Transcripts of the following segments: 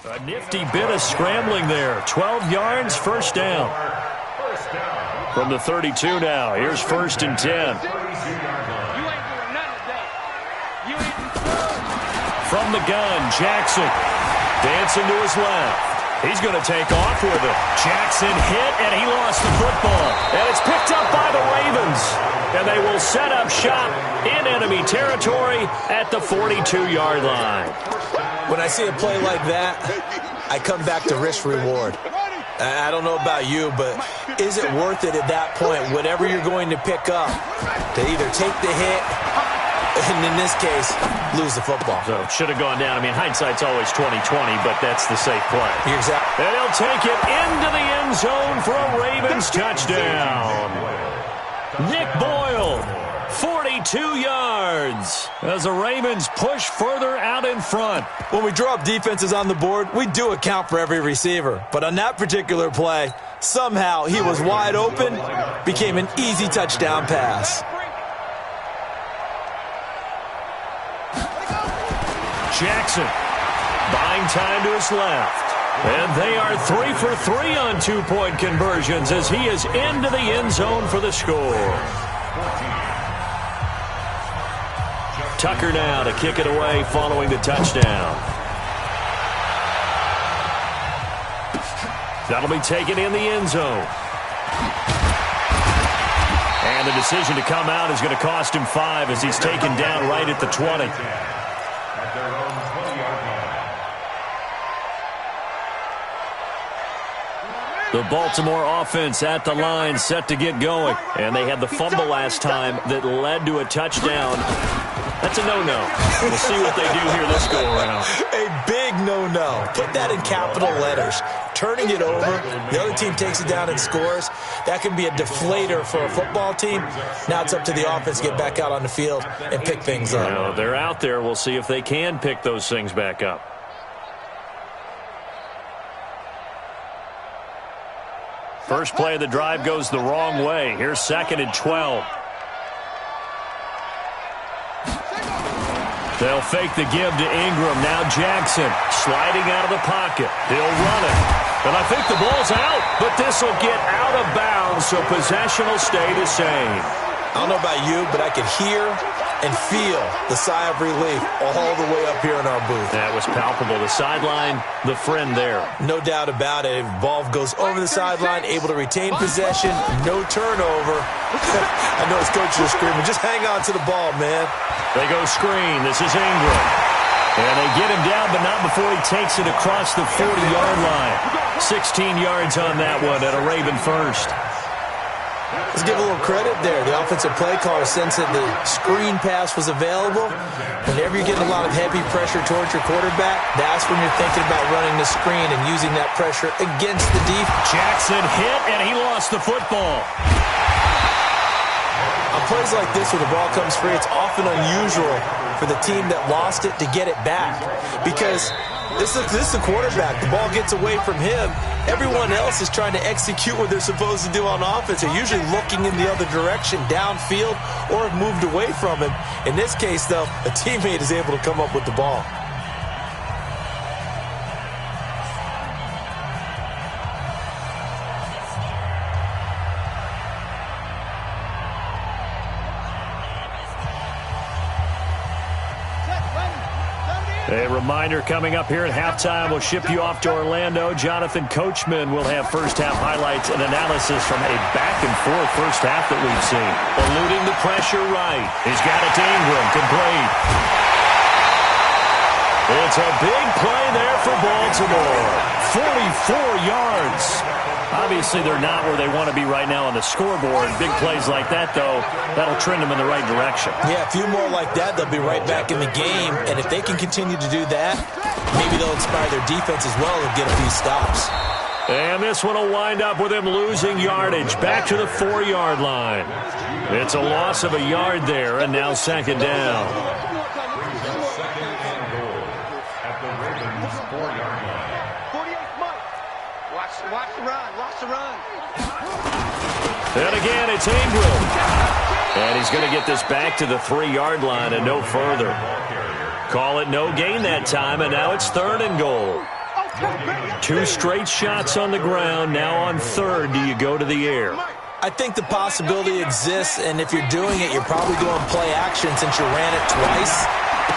A nifty bit of scrambling there. 12 yards, first down. From the 32 now, here's 1st and 10. From the gun, Jackson dancing to his left. He's going to take off with it. Jackson hit, and he lost the football. And it's picked up by the Ravens. And they will set up shop in enemy territory at the 42-yard line. When I see a play like that, I come back to risk-reward. I don't know about you, but is it worth it at that point, whatever you're going to pick up, to either take the hit, and in this case, lose the football? So it should have gone down. I mean, hindsight's always 20/20, but that's the safe play. Exactly. And he'll take it into the end zone for a Ravens touchdown. Nick Boyle, 42 yards, as the Ravens push further out in front. When we draw up defenses on the board, we do account for every receiver. But on that particular play, somehow he was wide open, became an easy touchdown pass. Jackson buying time to his left. And they are 3 for 3 on two-point conversions as he is into the end zone for the score. Tucker now to kick it away following the touchdown. That'll be taken in the end zone. And the decision to come out is going to cost him 5 as he's taken down right at the 20. The Baltimore offense at the line, set to get going. And they had the fumble last time that led to a touchdown. That's a no-no. We'll see what they do here this go-around. A big no-no. Put that in capital letters. Turning it over, the other team takes it down and scores. That can be a deflator for a football team. Now it's up to the offense to get back out on the field and pick things up. Well, they're out there. We'll see if they can pick those things back up. First play of the drive goes the wrong way. Here's 2nd and 12. They'll fake the give to Ingram. Now Jackson sliding out of the pocket. He'll run it. And I think the ball's out, but this will get out of bounds, so possession will stay the same. I don't know about you, but I could hear and feel the sigh of relief all the way up here in our booth. That was palpable. The sideline, the friend there. No doubt about it. Ball goes over the sideline, able to retain possession, no turnover. I know his coach is screaming, just hang on to the ball, man. They go screen. This is Ingram. And they get him down, but not before he takes it across the 40-yard line. 16 yards on that one at a Raven first. Let's give a little credit there. The offensive play caller sensed that the screen pass was available. Whenever you're getting a lot of heavy pressure towards your quarterback, that's when you're thinking about running the screen and using that pressure against the defense. Jackson hit, and he lost the football. On plays like this, where the ball comes free, it's often unusual for the team that lost it to get it back. Because this is the quarterback. The ball gets away from him. Everyone else is trying to execute what they're supposed to do on offense. They're usually looking in the other direction, downfield, or have moved away from him. In this case, though, a teammate is able to come up with the ball. A reminder coming up here at halftime. We'll ship you off to Orlando. Jonathan Coachman will have first-half highlights and analysis from a back-and-forth first half that we've seen. Eluding the pressure right. He's got it to Ingram. Complete. It's a big play there for Baltimore. 44 yards. Obviously, they're not where they want to be right now on the scoreboard. Big plays like that, though, that'll trend them in the right direction. Yeah, a few more like that, they'll be right back in the game. And if they can continue to do that, maybe they'll inspire their defense as well and get a few stops. And this one will wind up with him losing yardage back to the 4-yard line. It's a loss of a yard there, and now 2nd down. Watch the run. And again, it's Ingram. And he's going to get this back to the 3-yard line and no further. Call it no gain that time, and now it's 3rd and goal. 2 straight shots on the ground. Now on 3rd, do you go to the air? I think the possibility exists, and if you're doing it, you're probably going play action since you ran it twice.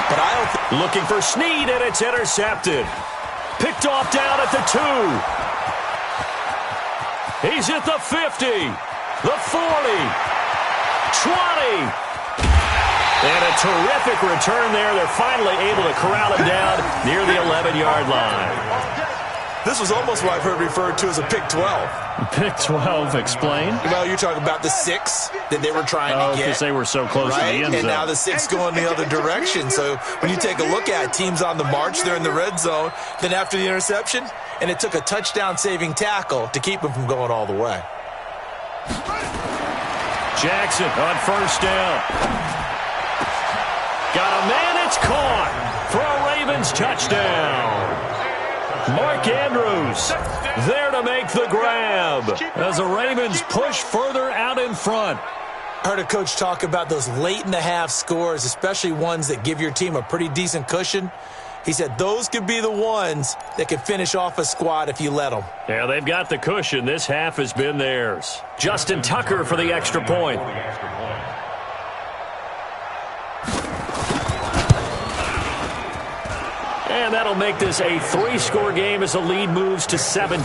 But I don't think... Looking for Snead, and it's intercepted. Picked off down at the 2. He's at the 50, the 40, 20. And a terrific return there. They're finally able to corral him down near the 11-yard line. This was almost what I've heard referred to as a pick 12. Pick 12, explain. Well, you're talking about the 6 that they were trying to get. Because they were so close to the end zone. And now the 6 going the other direction. So when you take a look at it, teams on the march, they're in the red zone. Then after the interception, and it took a touchdown-saving tackle to keep them from going all the way. Jackson on 1st down. Got a man, it's caught for a Ravens touchdown. Mark Andrews there to make the grab as the Ravens push further out in front. I heard a coach talk about those late-in-the-half scores, especially ones that give your team a pretty decent cushion. He said those could be the ones that could finish off a squad if you let them. Yeah, they've got the cushion. This half has been theirs. Justin Tucker for the extra point. And that'll make this a 3-score game as the lead moves to 17.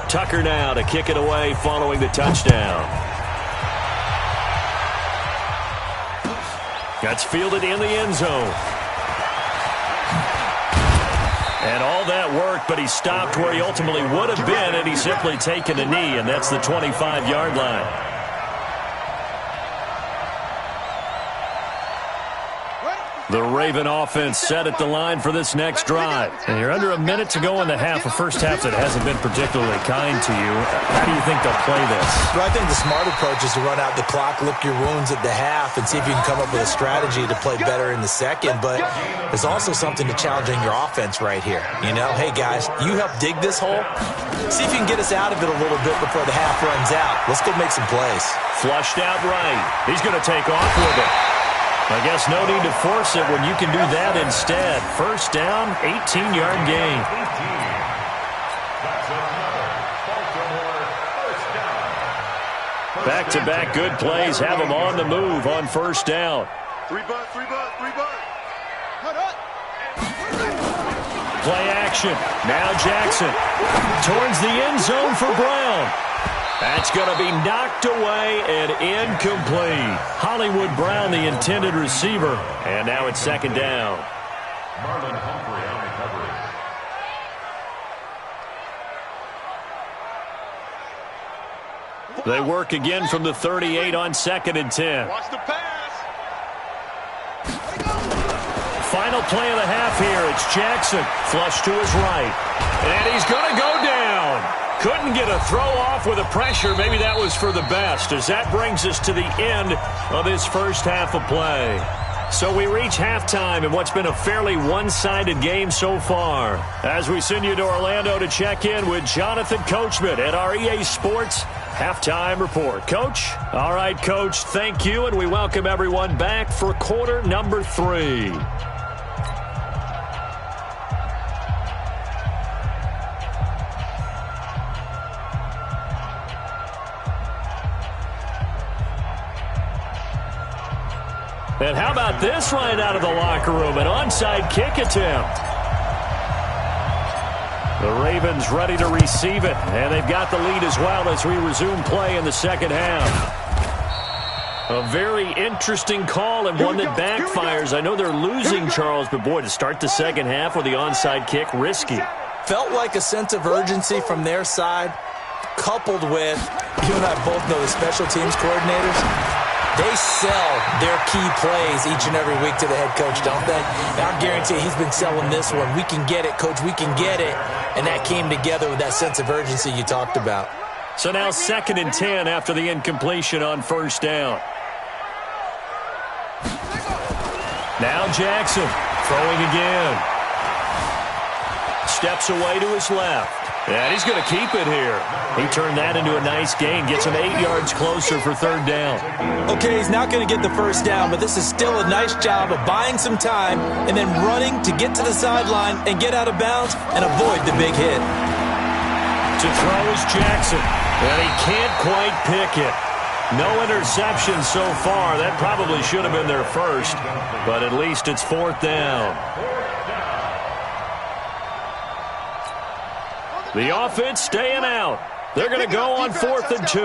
Tucker now to kick it away following the touchdown. That's fielded in the end zone. And all that worked, but he stopped where he ultimately would have been, and he's simply taken a knee, and that's the 25-yard line. The Raven offense set at the line for this next drive. And you're under a minute to go in the half, a first half that hasn't been particularly kind to you. How do you think they'll play this? Well, I think the smart approach is to run out the clock, lick your wounds at the half, and see if you can come up with a strategy to play better in the second. But there's also something to challenging your offense right here. You know, hey, guys, you help dig this hole. See if you can get us out of it a little bit before the half runs out. Let's go make some plays. Flushed out right. He's going to take off with it. I guess no need to force it when you can do that instead. First down, 18-yard gain. Back-to-back good plays have him on the move on first down. Three butt. Play action. Now Jackson towards the end zone for Brown. That's going to be knocked away and incomplete. Hollywood Brown, the intended receiver. And now it's second down. They work again from the 38 on 2nd and 10. Watch the pass. Final play of the half here. It's Jackson. Flush to his right. And he's going to go down. Couldn't get a throw off with the pressure. Maybe that was for the best, as that brings us to the end of this first half of play. So we reach halftime in what's been a fairly one-sided game so far. As we send you to Orlando to check in with Jonathan Coachman at our EA Sports Halftime Report. Coach? All right, Coach, thank you, and we welcome everyone back for quarter number 3. And how about this right out of the locker room? An onside kick attempt. The Ravens ready to receive it, and they've got the lead as well as we resume play in the second half. A very interesting call and one that backfires. I know they're losing, Charles, but boy, to start the second half with the onside kick, risky. Felt like a sense of urgency from their side, coupled with, you and I both know the special teams coordinators. They sell their key plays each and every week to the head coach, don't they? And I guarantee he's been selling this one. We can get it, Coach. We can get it. And that came together with that sense of urgency you talked about. So now 2nd and 10 after the incompletion on first down. Now Jackson throwing again. Steps away to his left. And he's going to keep it here. He turned that into a nice gain, gets him 8 yards closer for third down. Okay, he's not going to get the first down, but this is still a nice job of buying some time and then running to get to the sideline and get out of bounds and avoid the big hit. To throw is Jackson, and he can't quite pick it. No interception so far. That probably should have been their first, but at least it's fourth down. The offense staying out. They're going to go on 4th and 2.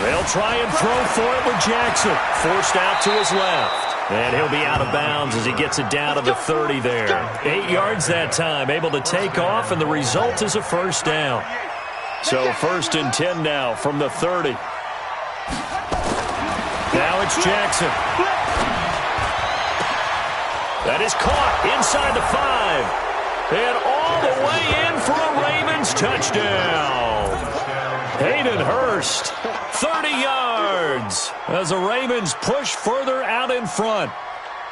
They'll try and throw for it with Jackson. Forced out to his left. And he'll be out of bounds as he gets it down to the 30 there. 8 yards that time, able to take off, and the result is a first down. So 1st and 10 now from the 30. Now it's Jackson. That is caught inside the 5. And all the way in for a Ravens touchdown. Hayden Hurst, 30 yards, as the Ravens push further out in front.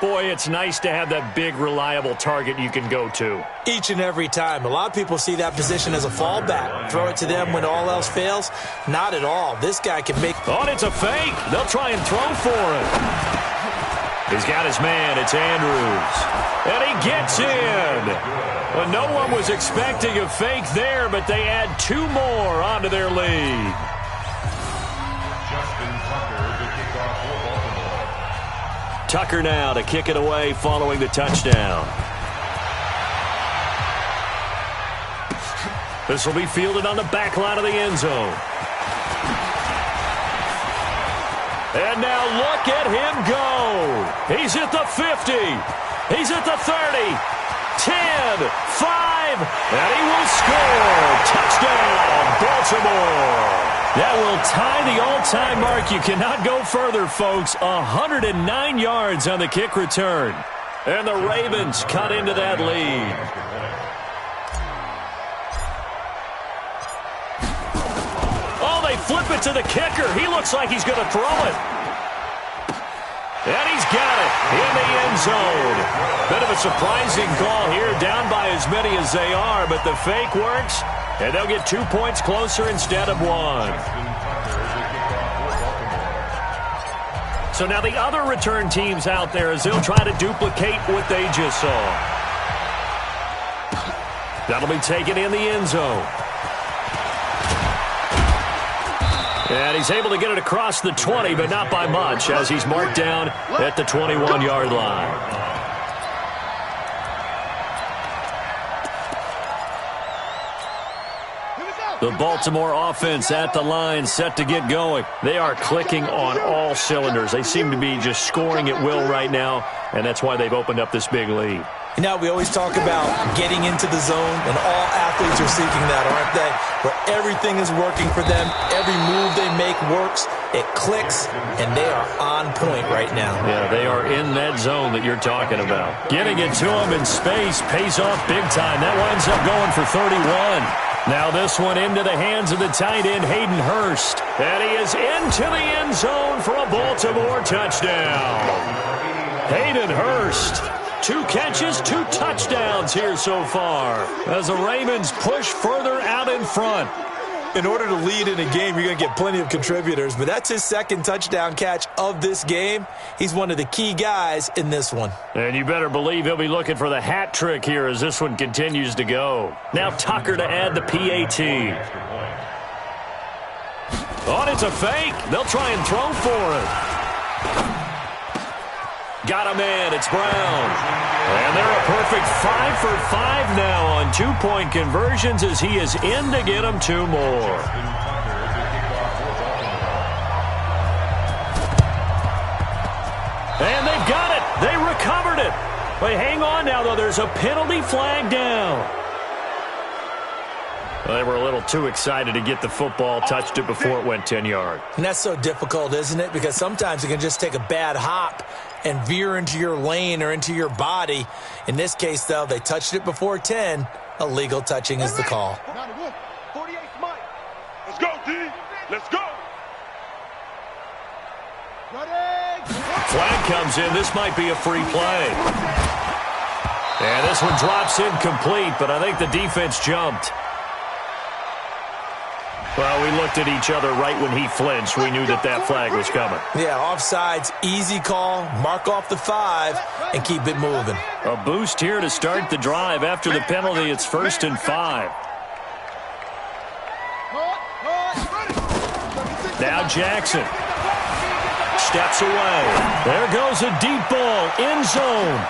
Boy, it's nice to have that big, reliable target you can go to. Each and every time. A lot of people see that position as a fallback. Throw it to them when all else fails. Not at all. This guy can make... Oh, it's a fake. They'll try and throw for it. He's got his man. It's Andrews. And he gets in. Well, no one was expecting a fake there, but they add 2 more onto their lead. Tucker now to kick it away following the touchdown. This will be fielded on the back line of the end zone. And now look at him go. He's at the 50. He's at the 30. 10, 5, and he will score. Touchdown, Baltimore. That will tie the all-time mark. You cannot go further, folks. 109 yards on the kick return. And the Ravens cut into that lead. Oh, they flip it to the kicker. He looks like he's going to throw it. And he's got it in the end zone. Bit of a surprising call here, down by as many as they are, but the fake works, and they'll get 2 points closer instead of 1. So now the other return teams out there, as they'll try to duplicate what they just saw. That'll be taken in the end zone. And he's able to get it across the 20, but not by much, as he's marked down at the 21-yard line. The Baltimore offense at the line, set to get going. They are clicking on all cylinders. They seem to be just scoring at will right now, and that's why they've opened up this big lead. You know, we always talk about getting into the zone, and all athletes are seeking that, aren't they? Where everything is working for them, every move they make works, it clicks, and they are on point right now. Yeah, they are in that zone that you're talking about. Getting it to them in space pays off big time. That winds up going for 31. Now this one into the hands of the tight end, Hayden Hurst. And he is into the end zone for a Baltimore touchdown. Hayden Hurst. 2 catches, 2 touchdowns here so far, as the Ravens push further out in front. In order to lead in a game, you're going to get plenty of contributors, but that's his 2nd touchdown catch of this game. He's one of the key guys in this one. And you better believe he'll be looking for the hat trick here as this one continues to go. Now Tucker to add the PAT. Oh, it's a fake. They'll try and throw for it. Got a man. It's Brown. And they're a perfect 5 for 5 now on 2-point conversions as he is in to get them 2 more. And they've got it. They recovered it. Wait, hang on now, though. There's a penalty flag down. Well, they were a little too excited to get the football, touched it before it went 10 yards. And that's so difficult, isn't it? Because sometimes it can just take a bad hop and veer into your lane or into your body. In this case, though, they touched it before 10. Illegal touching is the call. Let's go, D. Let's go. Flag comes in. This might be a free play. And this one drops incomplete, but I think the defense jumped. Well, we looked at each other right when he flinched. We knew that that flag was coming. Yeah, offsides, easy call, mark off the 5, and keep it moving. A boost here to start the drive. After the penalty, it's 1st and 5. Now Jackson steps away. There goes a deep ball, end zone.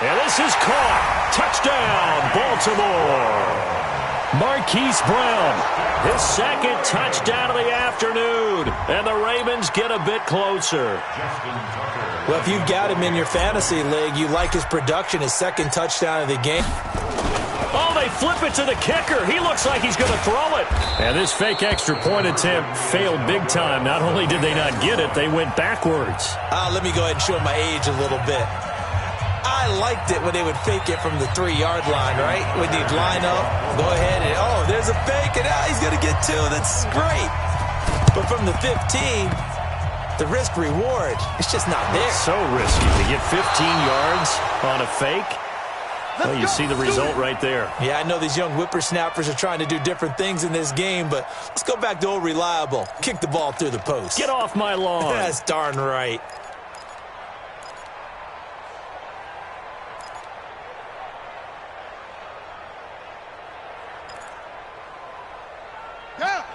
And this is caught. Touchdown, Baltimore. Marquise Brown, his second touchdown of the afternoon. And the Ravens get a bit closer. Well, if you've got him in your fantasy league, you like his production, his second touchdown of the game. Oh, they flip it to the kicker. He looks like he's going to throw it. And this fake extra point attempt failed big time. Not only did they not get it, they went backwards. Let me go ahead and show my age a little bit. I liked it when they would fake it from the 3-yard line, right? When you'd line up, go ahead and, oh, there's a fake, and now he's going to get 2. That's great. But from the 15, the risk-reward, it's just not there. So risky to get 15 yards on a fake. Well, you see the result right there. Yeah, I know these young whippersnappers are trying to do different things in this game, but let's go back to old reliable. Kick the ball through the post. Get off my lawn. That's darn right.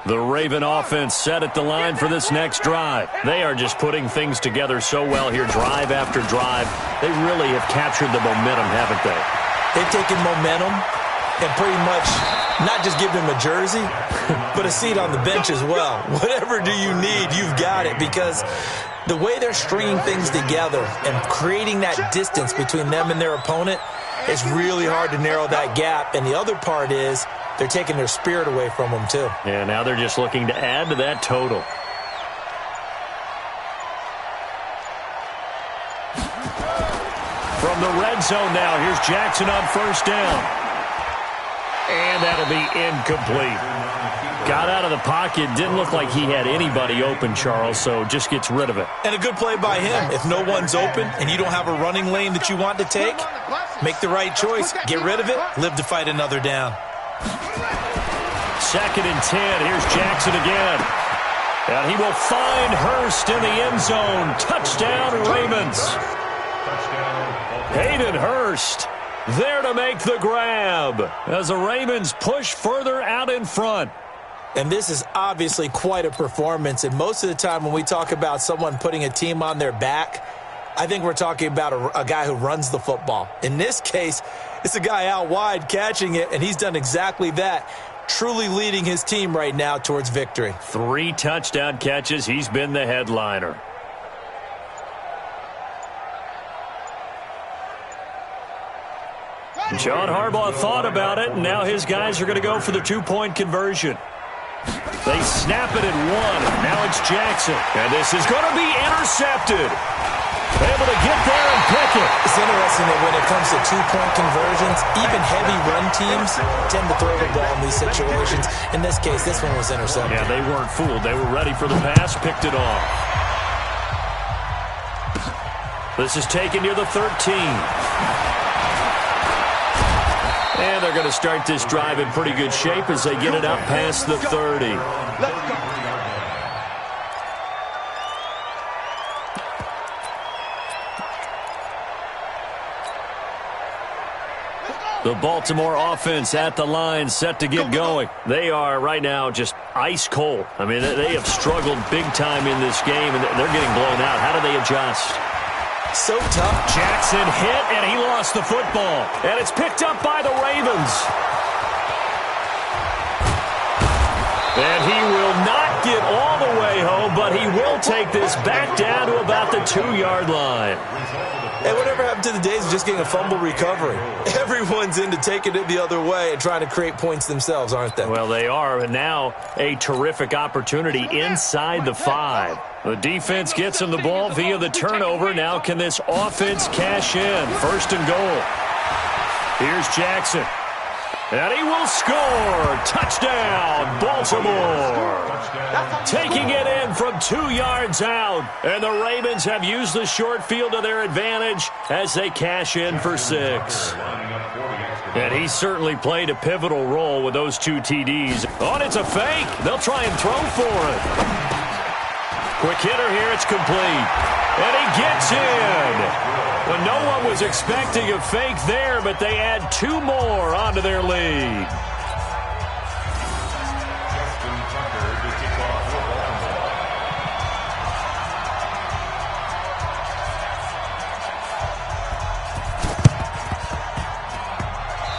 The Raven offense set at the line for this next drive. They are just putting things together so well here, drive after drive. They really have captured the momentum, haven't they? They've taken momentum and pretty much not just give him a jersey, but a seat on the bench as well. Whatever do you need, you've got it, because the way they're stringing things together and creating that distance between them and their opponent, it's really hard to narrow that gap. And the other part is they're taking their spirit away from them, too. Yeah, now they're just looking to add to that total. From the red zone now, here's Jackson on 1st down. And that'll be incomplete. Got out of the pocket. Didn't look like he had anybody open, Charles, so just gets rid of it. And a good play by him. If no one's open and you don't have a running lane that you want to take, make the right choice. Get rid of it. Live to fight another down. 2nd and 10. Here's Jackson again. And he will find Hurst in the end zone. Touchdown, Ravens. Hayden Hurst there to make the grab as the Ravens push further out in front. And this is obviously quite a performance. And most of the time when we talk about someone putting a team on their back, I think we're talking about a guy who runs the football. In this case, it's a guy out wide catching it, and he's done exactly that, truly leading his team right now towards victory. 3 touchdown catches. He's been the headliner. John Harbaugh thought about it, and now his guys are going to go for the 2-point conversion. They snap it at 1. Now it's Jackson. And this is going to be intercepted. Able to get there and pick it. It's interesting that when it comes to 2-point conversions, even heavy run teams tend to throw the ball in these situations. In this case, this one was intercepted. Yeah, they weren't fooled. They were ready for the pass, picked it off. This is taken near the 13. And they're going to start this drive in pretty good shape as they get it up past the 30. Let's go. The Baltimore offense at the line, set to get going. They are right now just ice cold. I mean, they have struggled big time in this game, and they're getting blown out. How do they adjust? So tough. Jackson hit, and he lost the football. And it's picked up by the Ravens. And he will not get all the way home, but he will take this back down to about the 2-yard line. Hey, whatever happened to the days of just getting a fumble recovery? Everyone's into taking it the other way and trying to create points themselves, aren't they? Well, they are, and now a terrific opportunity inside the 5. The defense gets him the ball via the turnover. Now can this offense cash in? 1st and goal. Here's Jackson. And he will score. Touchdown, Baltimore. Taking it in from 2 yards out. And the Ravens have used the short field to their advantage as they cash in for 6. And he certainly played a pivotal role with those 2 TDs. Oh, and it's a fake. They'll try and throw for it. Quick hitter here. It's complete. And he gets in. Well, no one was expecting a fake there, but they add 2 more onto their lead.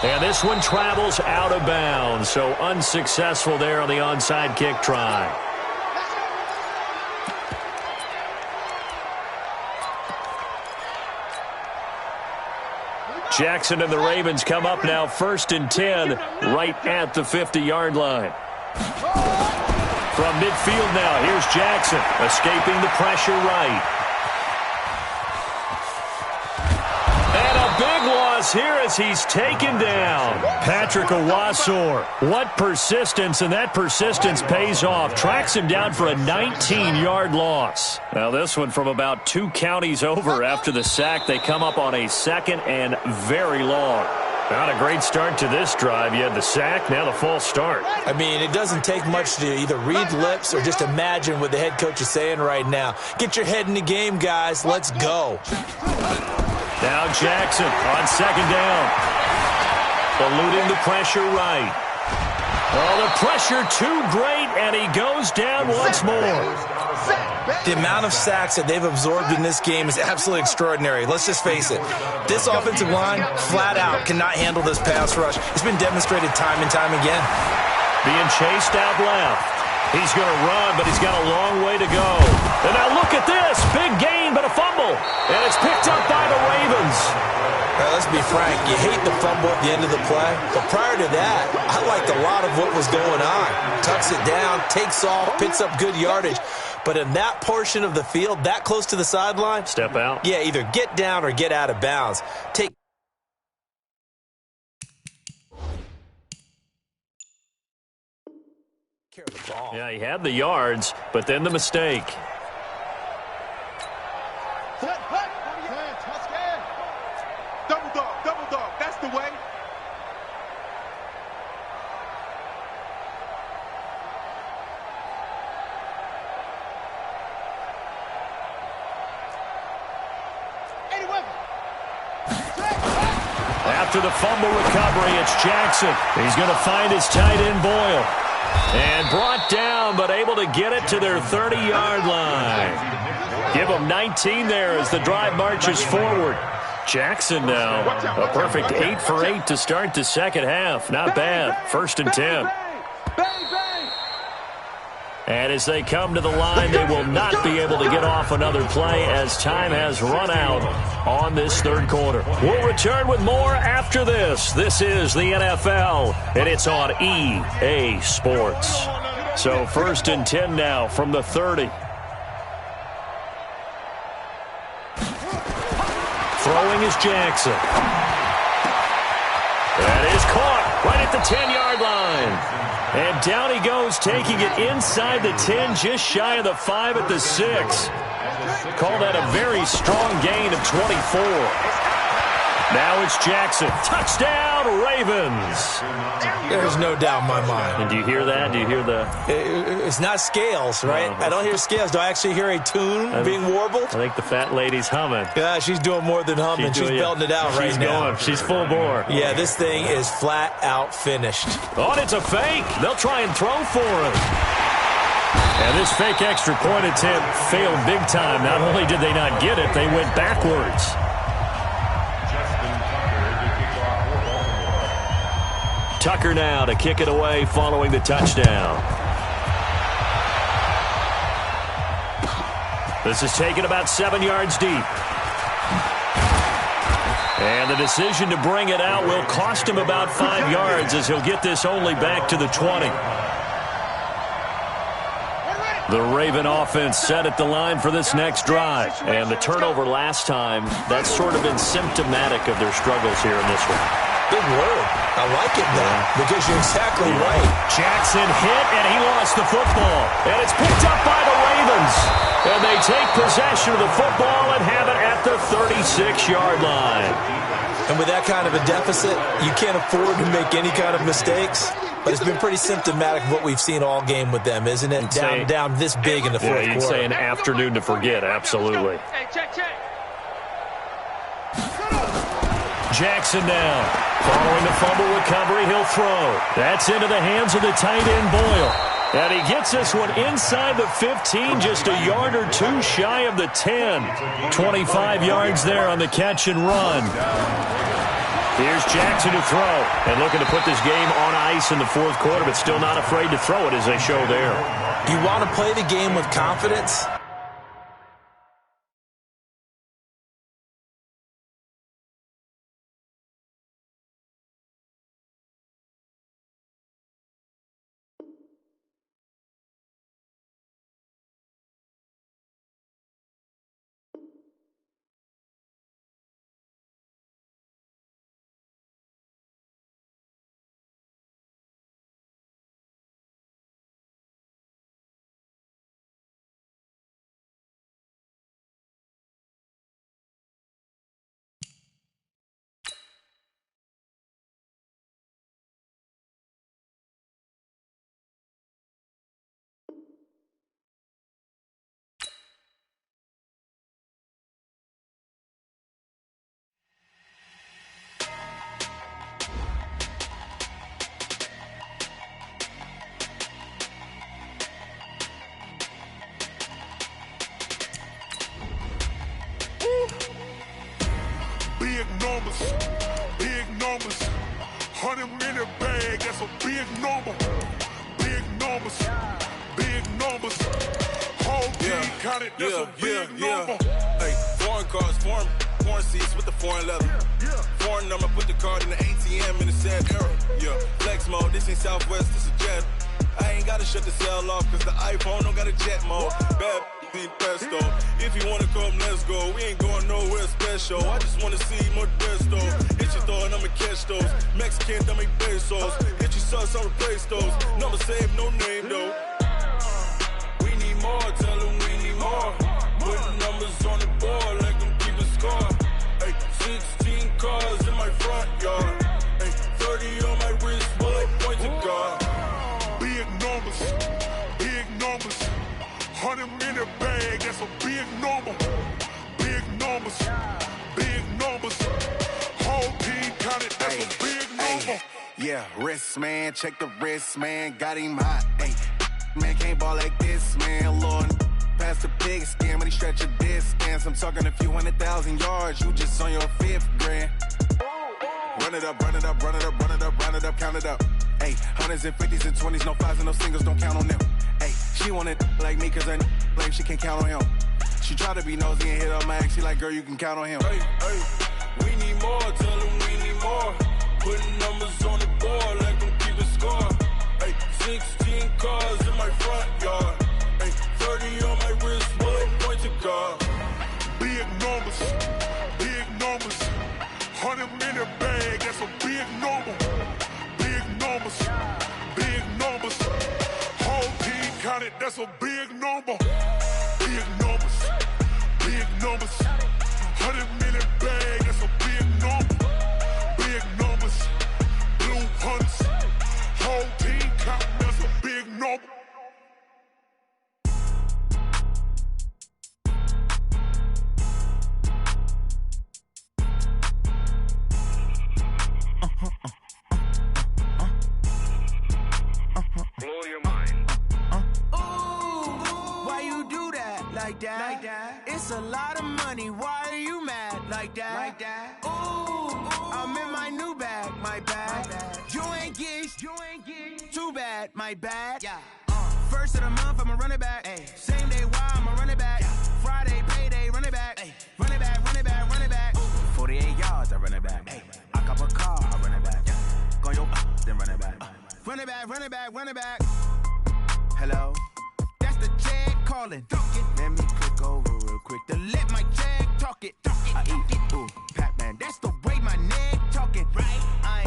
And this one travels out of bounds, so unsuccessful there on the onside kick try. Jackson and the Ravens come up now 1st and 10 right at the 50-yard line. From midfield now, here's Jackson escaping the pressure right. And a big loss here as he's taken down. Patrick Owasor. What persistence, and that persistence pays off. Tracks him down for a 19-yard loss. Now this one from about 2 counties over after the sack. They come up on a 2nd and very long. Not a great start to this drive. You had the sack, now the false start. I mean, it doesn't take much to either read lips or just imagine what the head coach is saying right now. Get your head in the game, guys. Let's go. Now Jackson on 2nd down. Eluding the pressure right. Oh, the pressure too great, and he goes down once more. The amount of sacks that they've absorbed in this game is absolutely extraordinary. Let's just face it. This offensive line, flat out, cannot handle this pass rush. It's been demonstrated time and time again. Being chased out left. He's going to run, but he's got a long way to go. And now look at this. Big gain, but a fumble. And it's picked up by the Ravens. Right, let's be frank. You hate the fumble at the end of the play. But prior to that, I liked a lot of what was going on. Tucks it down, takes off, picks up good yardage. But in that portion of the field, that close to the sideline. Step out. Yeah, either get down or get out of bounds. Take care of the ball. Yeah, he had the yards, but then the mistake. Double dog. That's the way. After the fumble recovery, it's Jackson. He's going to find his tight end, Boyle. And brought down, but able to get it to their 30-yard line. Give them 19 there as the drive marches forward. Jackson now, a perfect 8 for 8 to start the second half. Not bad. 1st and 10. And as they come to the line, they will not be able to get off another play as time has run out on this 3rd quarter. We'll return with more after this. This is the NFL, and it's on EA Sports. So 1st and 10 now from the 30. Throwing is Jackson. That is caught right at the 10-yard line. And down he goes, taking it inside the 10, just shy of the 5 at the 6. Call that a very strong gain of 24. Now it's Jackson. Touchdown, Ravens. There's no doubt in my mind. And do you hear that? Do you hear the... It's not scales, right? I don't hear scales. Do I actually hear a tune being warbled? I think the fat lady's humming. Yeah, she's doing more than humming. She's belting it out right now. She's full bore. Yeah, this thing is flat out finished. Oh, and it's a fake. They'll try and throw for it. And this fake extra point attempt failed big time. Not only did they not get it, they went backwards. Tucker now to kick it away following the touchdown. This is taken about 7 yards deep. And the decision to bring it out will cost him about 5 yards as he'll get this only back to the 20. The Raven offense set at the line for this next drive. And the turnover last time, that's sort of been symptomatic of their struggles here in this one. Big word. I like it now because you're exactly right. Jackson hit, and he lost the football. And it's picked up by the Ravens. And they take possession of the football and have it at the 36-yard line. And with that kind of a deficit, you can't afford to make any kind of mistakes. But it's been pretty symptomatic of what we've seen all game with them, isn't it? Down this big in the fourth quarter. You'd say an afternoon to forget, absolutely. Jackson now. Following the fumble recovery, he'll throw. That's into the hands of the tight end, Boyle. And he gets this one inside the 15, just a yard or two shy of the 10. 25 yards there on the catch and run. Here's Jackson to throw. And looking to put this game on ice in the fourth quarter, but still not afraid to throw it as they show there. You want to play the game with confidence? Big numbers, 100 in the bag, that's a big number. Big numbers, whole team counted, that's a big number. Hey, foreign cars, foreign seats with the foreign leather. Foreign number, put the card in the ATM in the sad era. Yeah, flex mode, this ain't Southwest, this a jet. I ain't gotta shut the cell off, cause the iPhone don't got a jet mode. Bad pesto. If you wanna come, let's go. We ain't going nowhere special. I just wanna see more pesto. Hit your throw and I'ma catch those. Mexican, dummy pesos. Get your sauce, I'll replace those. Number saved, no name though. We need more, tell them we need more. Putting numbers on the board like them keeping score. Hey, 16 cars in my front yard. Hey, 30 on my wrist, while I point to God. Big numbers, 100 in the bag, that's a big number. Big numbers, whole team counted, that's a big number. Yeah, wrist man, check the wrist man, got him hot. Hey, man can't ball like this, man. Lord, past the pig skin, but he stretch a distance. I'm talking a few 100,000 yards, you just on your 5th grand. Run it up, count it up. Hey, hundreds and 50s and 20s, no 5s and no singles, don't count on them. Hey, she want it like me, cause her like she can't count on him. She try to be nosy and hit up my ex, she like, girl, you can count on him. Hey, we need more, tell them we need more. Putting numbers on the board like them keeping score. Hey, 16 cars in my front yard. Hey, 30 on my wrist, while I point to God. Big numbers, 100 in the bag, that's a big number. Big numbers, whole team counted, that's a big number. Big numbers, 100 million bag, that's a big number. Big numbers, blue hunts, whole team counting, that's a big number. Like that. It's a lot of money. Why are you mad like that? Ooh, I'm in my new bag, my bag. You ain't get too bad, my bad. Yeah. First of the month, I'ma run it back. Ay. Same day, why I'ma run it back. Friday, payday, run it back. Ay. Run it back. 48 yards, I run it back. Ay. I cop a car, I run it back. Go your then run it back. Run it back. Hello? That's the check calling. Let me click over real quick to let my check talk it. I eat it, ooh, Pac-Man. That's the way my neck talking. Right? I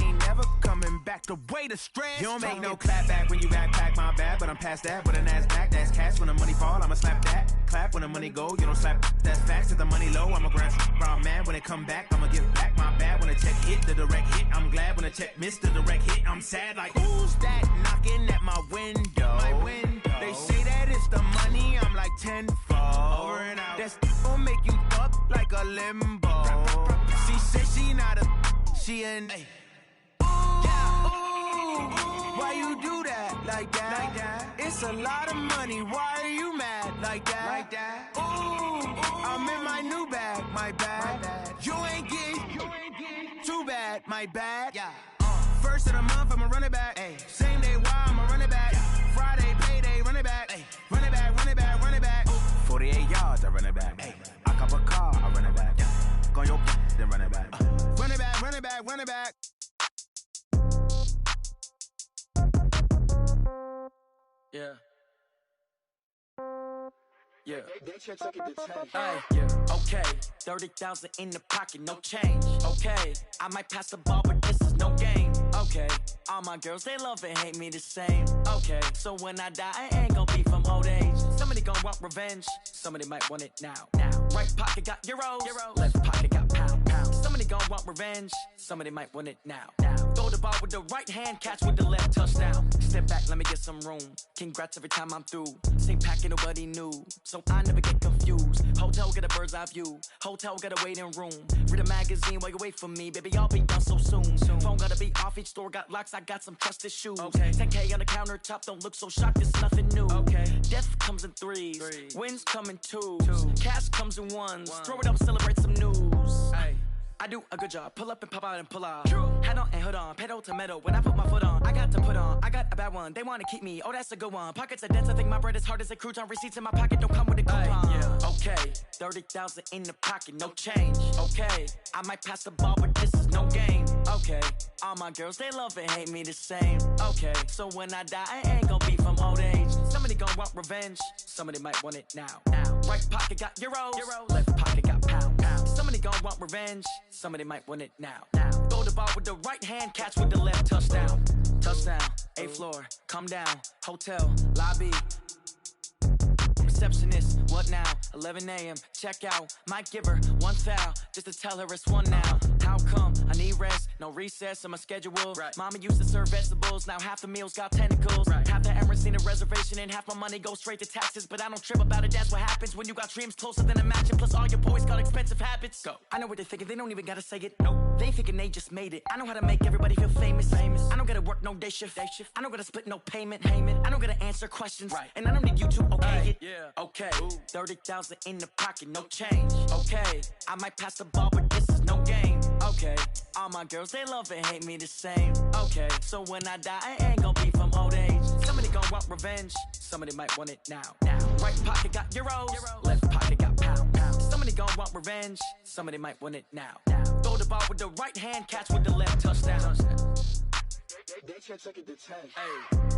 the way the stress. You don't make no clap back when you backpack, my bad. But I'm past that with a NASDAQ, that's cash. When the money fall, I'ma slap that. Clap when the money go, you don't slap. That's facts. If the money low, I'ma grab brown man. When it come back, I'ma give back my bad. When the check hit, the direct hit. I'm glad when the check missed the direct hit. I'm sad like, who's that knocking at my window? My window. They say that it's the money, I'm like tenfold. Over and out. That's gon' make you up like a limbo. She said she not a, she an. Ay. Why you do that like that? Like that? It's a lot of money. Why are you mad like that? Like that? Ooh, I'm in my new bag, my bad. You ain't get too bad, my bad. Yeah. First of the month, I'ma run it back. Ay. Same day, why I'ma run it back. Yeah. Friday, payday, run it back. Ay. Run it back, run it back, run it back. Ooh. 48 yards, I run it back. Ay. I cop a car, I run it back. Yeah. Go your then run it back. Run it back, run it back, run it back. Yeah. Yeah. Okay. 30,000 in the pocket, no change. Okay. I might pass the ball, but this is no game. Okay. All my girls, they love and hate me the same. Okay. So when I die, I ain't gonna be from old age. Somebody gon' want revenge. Somebody might want it now. Right pocket got euros. Left pocket got pound. Somebody gon' want revenge. Somebody might want it now. Throw the ball with the right hand, catch with the left, touchdown. Step back, let me get some room. Congrats every time I'm through. Same packet, nobody knew. So I never get confused. Hotel get a bird's eye view. Hotel get a waiting room. Read a magazine while you wait for me. Baby, I'll be done so soon. Phone gotta be off, each store got locks. I got some trusted shoes. Okay. 10K on the countertop, don't look so shocked, it's nothing new. Okay. Death comes in threes. Wins come in twos. Cash comes in ones. Throw it up, celebrate some news. Ay. I do a good job, pull up and pop out and pull off. Head on and hood on, pedal to metal. When I put my foot on, I got to put on. I got a bad one, they wanna keep me. Oh, that's a good one. Pockets are dense, I think my bread is hard as a crouton. Receipts in my pocket don't come with a coupon. Yeah. Okay, 30,000 in the pocket, no change. Okay, I might pass the ball, but this is no game. Okay, all my girls, they love and hate me the same. Okay, so when I die, I ain't gonna be from old age. Somebody gon' want revenge, somebody might want it now. Right pocket got euros. Left pocket got pound. Somebody gon' want revenge, somebody might want it now. Throw the ball with the right hand, catch with the left, touchdown. Touchdown, 8th floor, come down, hotel, lobby. Receptionist, what now? 11 a.m., check out. Might give her one foul, just to tell her it's one now. How come? I need rest, no recess in my schedule. Right. Mama used to serve vegetables, now half the meals got tentacles. Right. Half the errands need a reservation, and half my money goes straight to taxes. But I don't trip about it, that's what happens when you got dreams closer than a match. And plus all your boys got expensive habits. Go. I know what they're thinking, they don't even gotta say it. Nope. They ain't thinking they just made it. I know how to make everybody feel famous. I don't gotta work no day shift. I don't gotta split no payment. I don't gotta answer questions. Right. And I don't need you to okay it. Yeah. Okay, 30,000 in the pocket, no change. Okay, I might pass the ball, but this is no game. Okay, all my girls, they love and hate me the same. Okay, so when I die, I ain't gonna be from old age. Somebody gon' want revenge, somebody might want it now. Right pocket got euros. Left pocket got pound. Somebody gon' want revenge, somebody might want it now. Throw the ball with the right hand, catch with the left, touchdown. They check it to 10. Hey.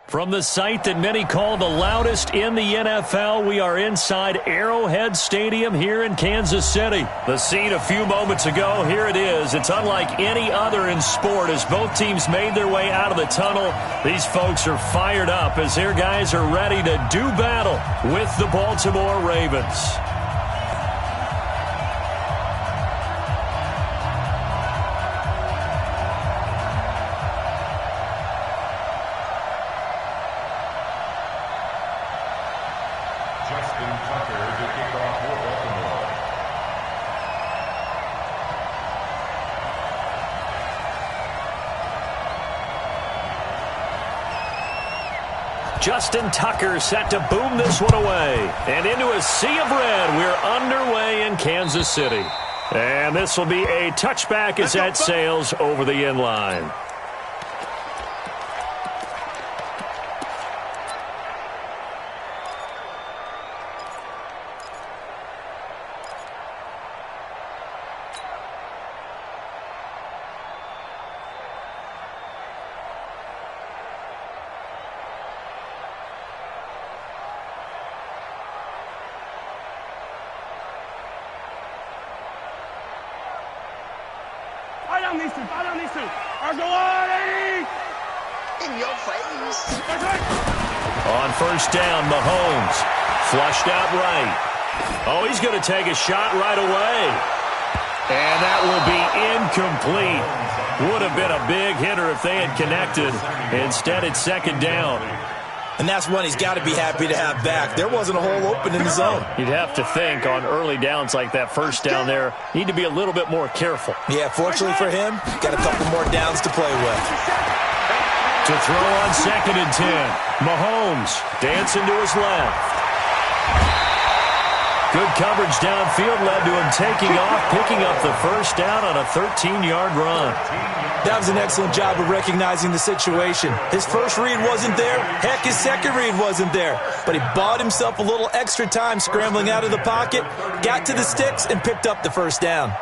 From the site that many call the loudest in the NFL, we are inside Arrowhead Stadium here in Kansas City. The scene a few moments ago, here it is. It's unlike any other in sport as both teams made their way out of the tunnel. These folks are fired up as their guys are ready to do battle with the Baltimore Ravens. Justin Tucker set to boom this one away. And into a sea of red, we're underway in Kansas City. And this will be a touchback as that sails over the end line. In your face. On first down, Mahomes. Flushed out right. Oh, he's going to take a shot right away. And that will be incomplete. Would have been a big hitter if they had connected. Instead, it's second down. And that's one he's got to be happy to have back. There wasn't a hole open in the zone. You'd have to think on early downs like that first down there, need to be a little bit more careful. Yeah, fortunately for him, got a couple more downs to play with. To throw on second and 10. Mahomes dancing to his left. Good coverage downfield led to him taking off, picking up the first down on a 13-yard run. That was an excellent job of recognizing the situation. His first read wasn't there. Heck, his second read wasn't there. But he bought himself a little extra time scrambling out of the pocket, got to the sticks, and picked up the first down.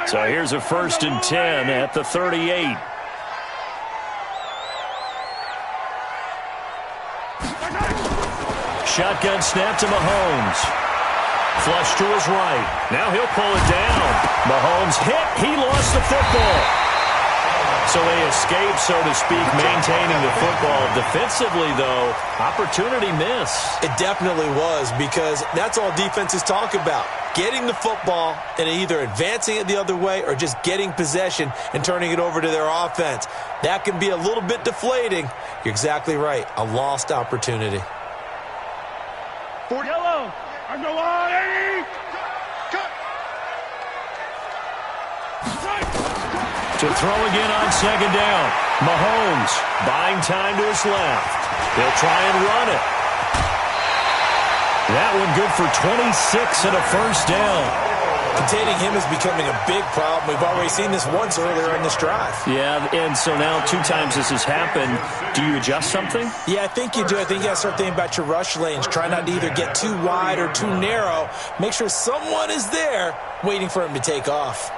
So here's a first and 10 at the 38. Shotgun snap to Mahomes. Flush to his right. Now he'll pull it down. Mahomes hit. He lost the football. So they escape, so to speak, maintaining the football. Defensively, though, opportunity miss. It definitely was, because that's all defenses talk about. Getting the football and either advancing it the other way or just getting possession and turning it over to their offense. That can be a little bit deflating. You're exactly right. A lost opportunity. Yellow. I'm the one. Cut. To throw again on second down. Mahomes buying time to his left. He'll try and run it. That one good for 26 and a first down. Containing him is becoming a big problem. We've already seen this once earlier in this drive. Yeah, and so now 2 times this has happened. Do you adjust something? Yeah, I think you do. I think you got to start thinking about your rush lanes. Try not to either get too wide or too narrow. Make sure someone is there waiting for him to take off.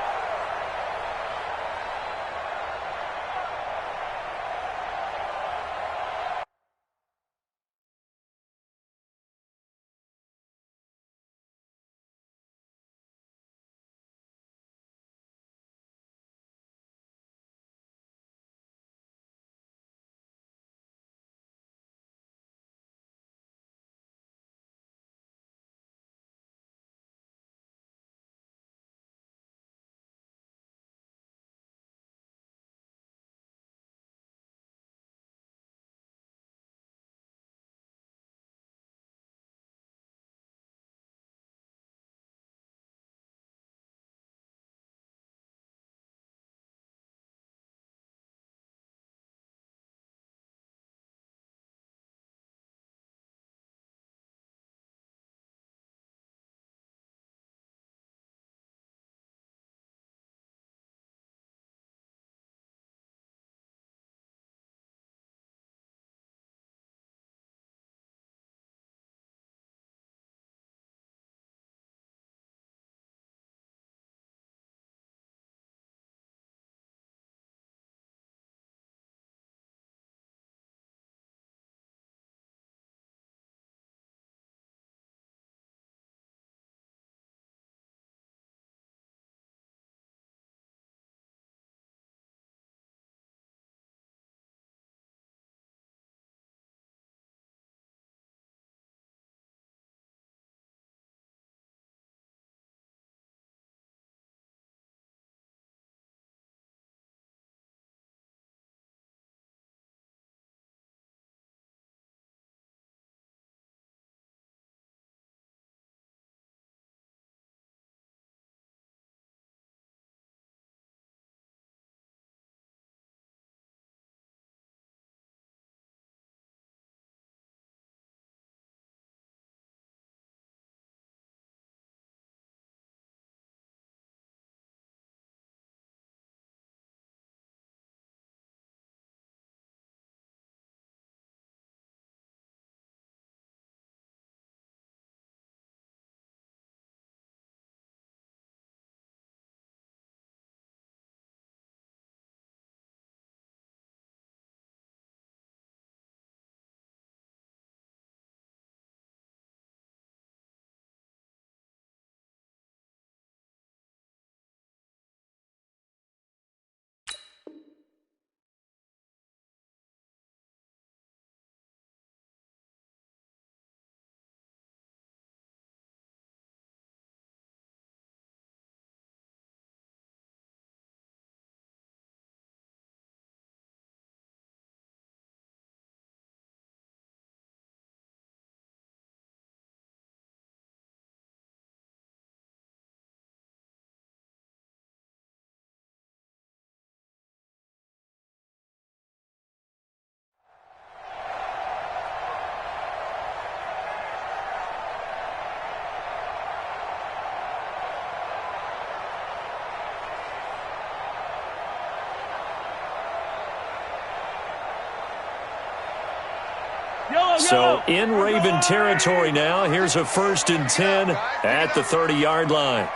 So in Raven territory now. Here's a 1st and 10 at the 30-yard line.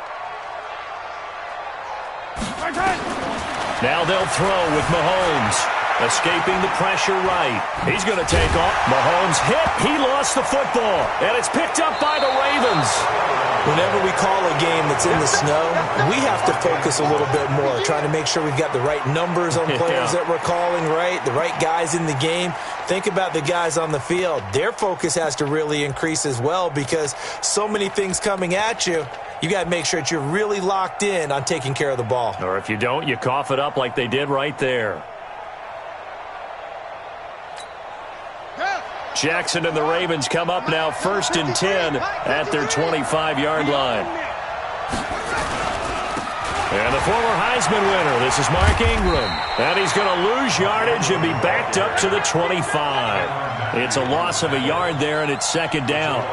Now they'll throw with Mahomes. Escaping the pressure right. He's going to take off. Mahomes hit. He lost the football. And it's picked up by the Ravens. Whenever we call a game that's in the snow, we have to focus a little bit more, trying to make sure we've got the right numbers on players that we're calling, right? The right guys in the game. Think about the guys on the field. Their focus has to really increase as well because so many things coming at you. You got to make sure that you're really locked in on taking care of the ball. Or if you don't, you cough it up like they did right there. Jackson and the Ravens come up now 1st and 10 at their 25-yard line. And the former Heisman winner, this is Mark Ingram. And he's going to lose yardage and be backed up to the 25. It's a loss of a yard there, and it's 2nd down.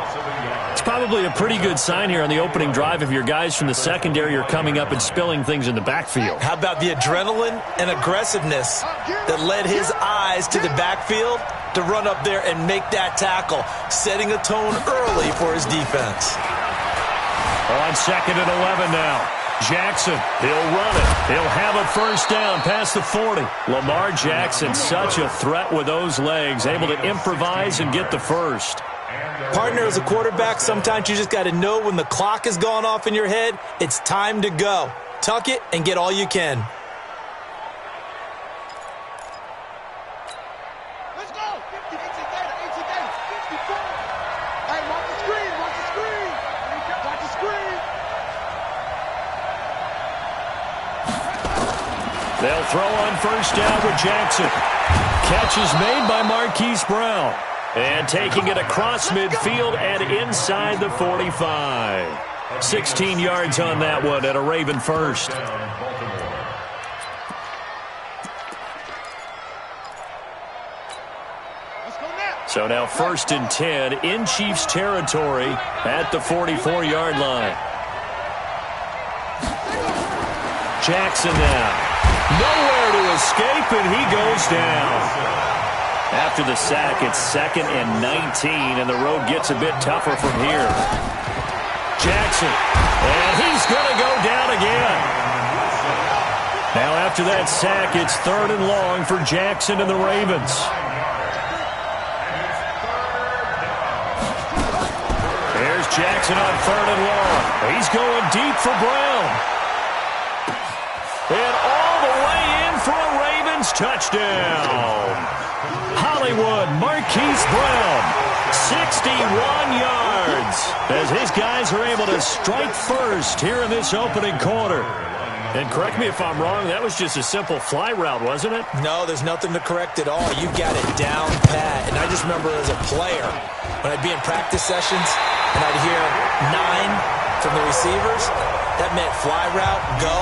It's probably a pretty good sign here on the opening drive if your guys from the secondary are coming up and spilling things in the backfield. How about the adrenaline and aggressiveness that led his eyes to the backfield to run up there and make that tackle, setting a tone early for his defense. On 2nd and 11 now. Jackson, he'll run it. He'll have a 1st down past the 40. Lamar Jackson, such a threat with those legs, able to improvise and get the 1st. Partner, as a quarterback, sometimes you just got to know when the clock has gone off in your head, it's time to go. Tuck it and get all you can. Let's go. 50, 18 data, 54. Hey, watch the screen, watch the screen. Watch the screen. They'll throw on 1st down with Jackson. Catch is made by Marquise Brown. And taking it across midfield and inside the 45. 16 yards on that one at a Raven 1st. So now 1st and 10 in Chiefs territory at the 44-yard line. Jackson now. Nowhere to escape, and he goes down. After the sack, it's 2nd and 19, and the road gets a bit tougher from here. Jackson, and he's going to go down again. Now after that sack, it's 3rd and long for Jackson and the Ravens. Here's Jackson on 3rd and long. He's going deep for Brown. And all the way in for a Ravens touchdown. Hollywood, Marquise Brown, 61 yards, as his guys are able to strike first here in this opening quarter. And correct me if I'm wrong, that was just a simple fly route, wasn't it? No, there's nothing to correct at all. You got it down pat. And I just remember as a player, when I'd be in practice sessions and I'd hear 9 from the receivers, that meant fly route, go,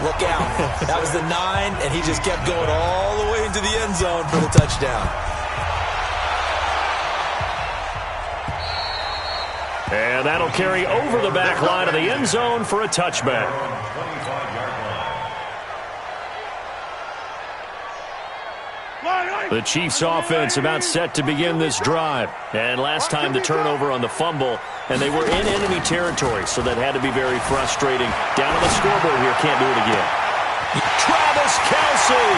look out. That was the 9, and he just kept going all the way into the end zone for the touchdown. And that'll carry over the back line of the end zone for a touchback. The Chiefs offense about set to begin this drive. And last time the turnover on the fumble, and they were in enemy territory, so that had to be very frustrating. Down on the scoreboard here, can't do it again. Travis Kelce,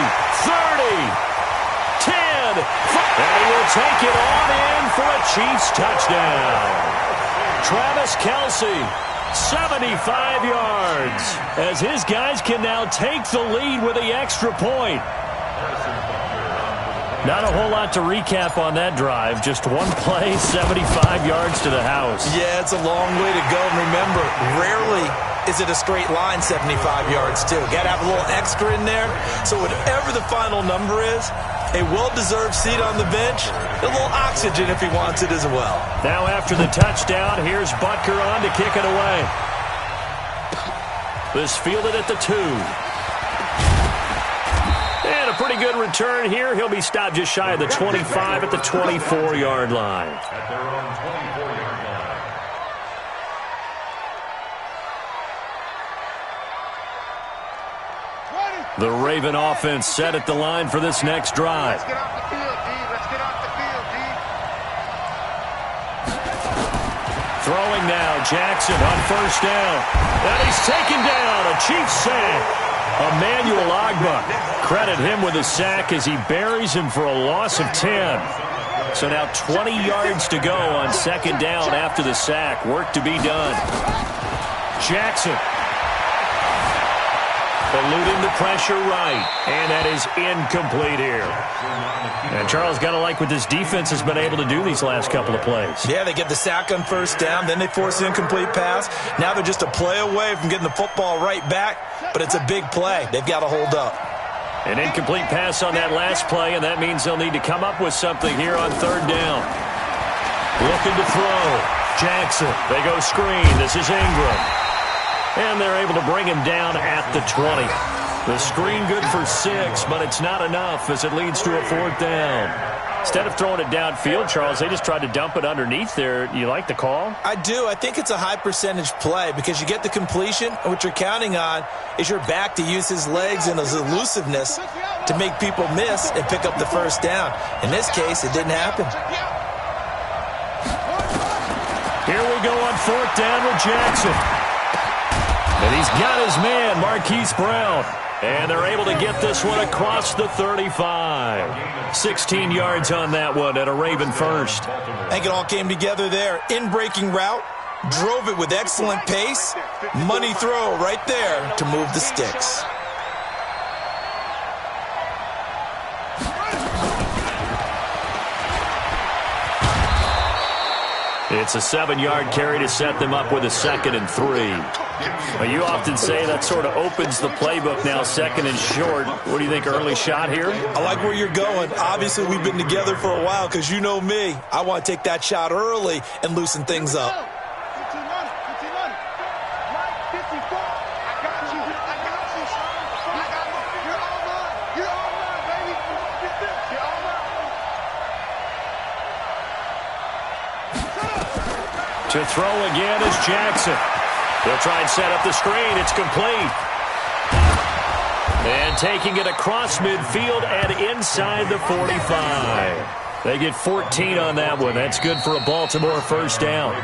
30, 10, and he will take it on in for a Chiefs touchdown. Travis Kelce, 75 yards, as his guys can now take the lead with the extra point. Not a whole lot to recap on that drive. Just one play, 75 yards to the house. Yeah, it's a long way to go. And remember, rarely is it a straight line 75 yards, too. Got to have a little extra in there. So whatever the final number is, a well-deserved seat on the bench, a little oxygen if he wants it as well. Now after the touchdown, here's Butker on to kick it away. This fielded at the 2. And a pretty good return here. He'll be stopped just shy of the 25 at the 24-yard line. At their own 24-yard line. The Raven offense set at the line for this next drive. Let's get off the field, D. Let's get off the field, D. Throwing now, Jackson on first down. And he's taken down, a Chiefs sack. Emmanuel Ogbah, credit him with a sack as he buries him for a loss of 10. So now 20 yards to go on second down after the sack. Work to be done. Jackson. Eluding the pressure right. And that is incomplete here. And Charles, got to like what this defense has been able to do these last couple of plays. Yeah, they get the sack on first down, then they force an incomplete pass. Now they're just a play away from getting the football right back, but it's a big play. They've got to hold up. An incomplete pass on that last play, and that means they'll need to come up with something here on third down. Looking to throw. Jackson. They go screen. This is Ingram. And they're able to bring him down at the 20. The screen good for 6, but it's not enough as it leads to a fourth down. Instead of throwing it downfield, Charles, they just tried to dump it underneath there. You like the call? I do. I think it's a high percentage play because you get the completion, and what you're counting on is your back to use his legs and his elusiveness to make people miss and pick up the first down. In this case, it didn't happen. Here we go on fourth down with Jackson. And he's got his man, Marquise Brown. And they're able to get this one across the 35. 16 yards on that one at a Raven first. I think it all came together there. In-breaking route, drove it with excellent pace. Money throw right there to move the sticks. It's a 7-yard carry to set them up with a 2nd and 3. Well, you often say that sort of opens the playbook now, 2nd and short. What do you think, early shot here? I like where you're going. Obviously, we've been together for a while because you know me. I want to take that shot early and loosen things up. To throw again is Jackson. They'll try and set up the screen. It's complete. And taking it across midfield and inside the 45. They get 14 on that one. That's good for a Baltimore first down.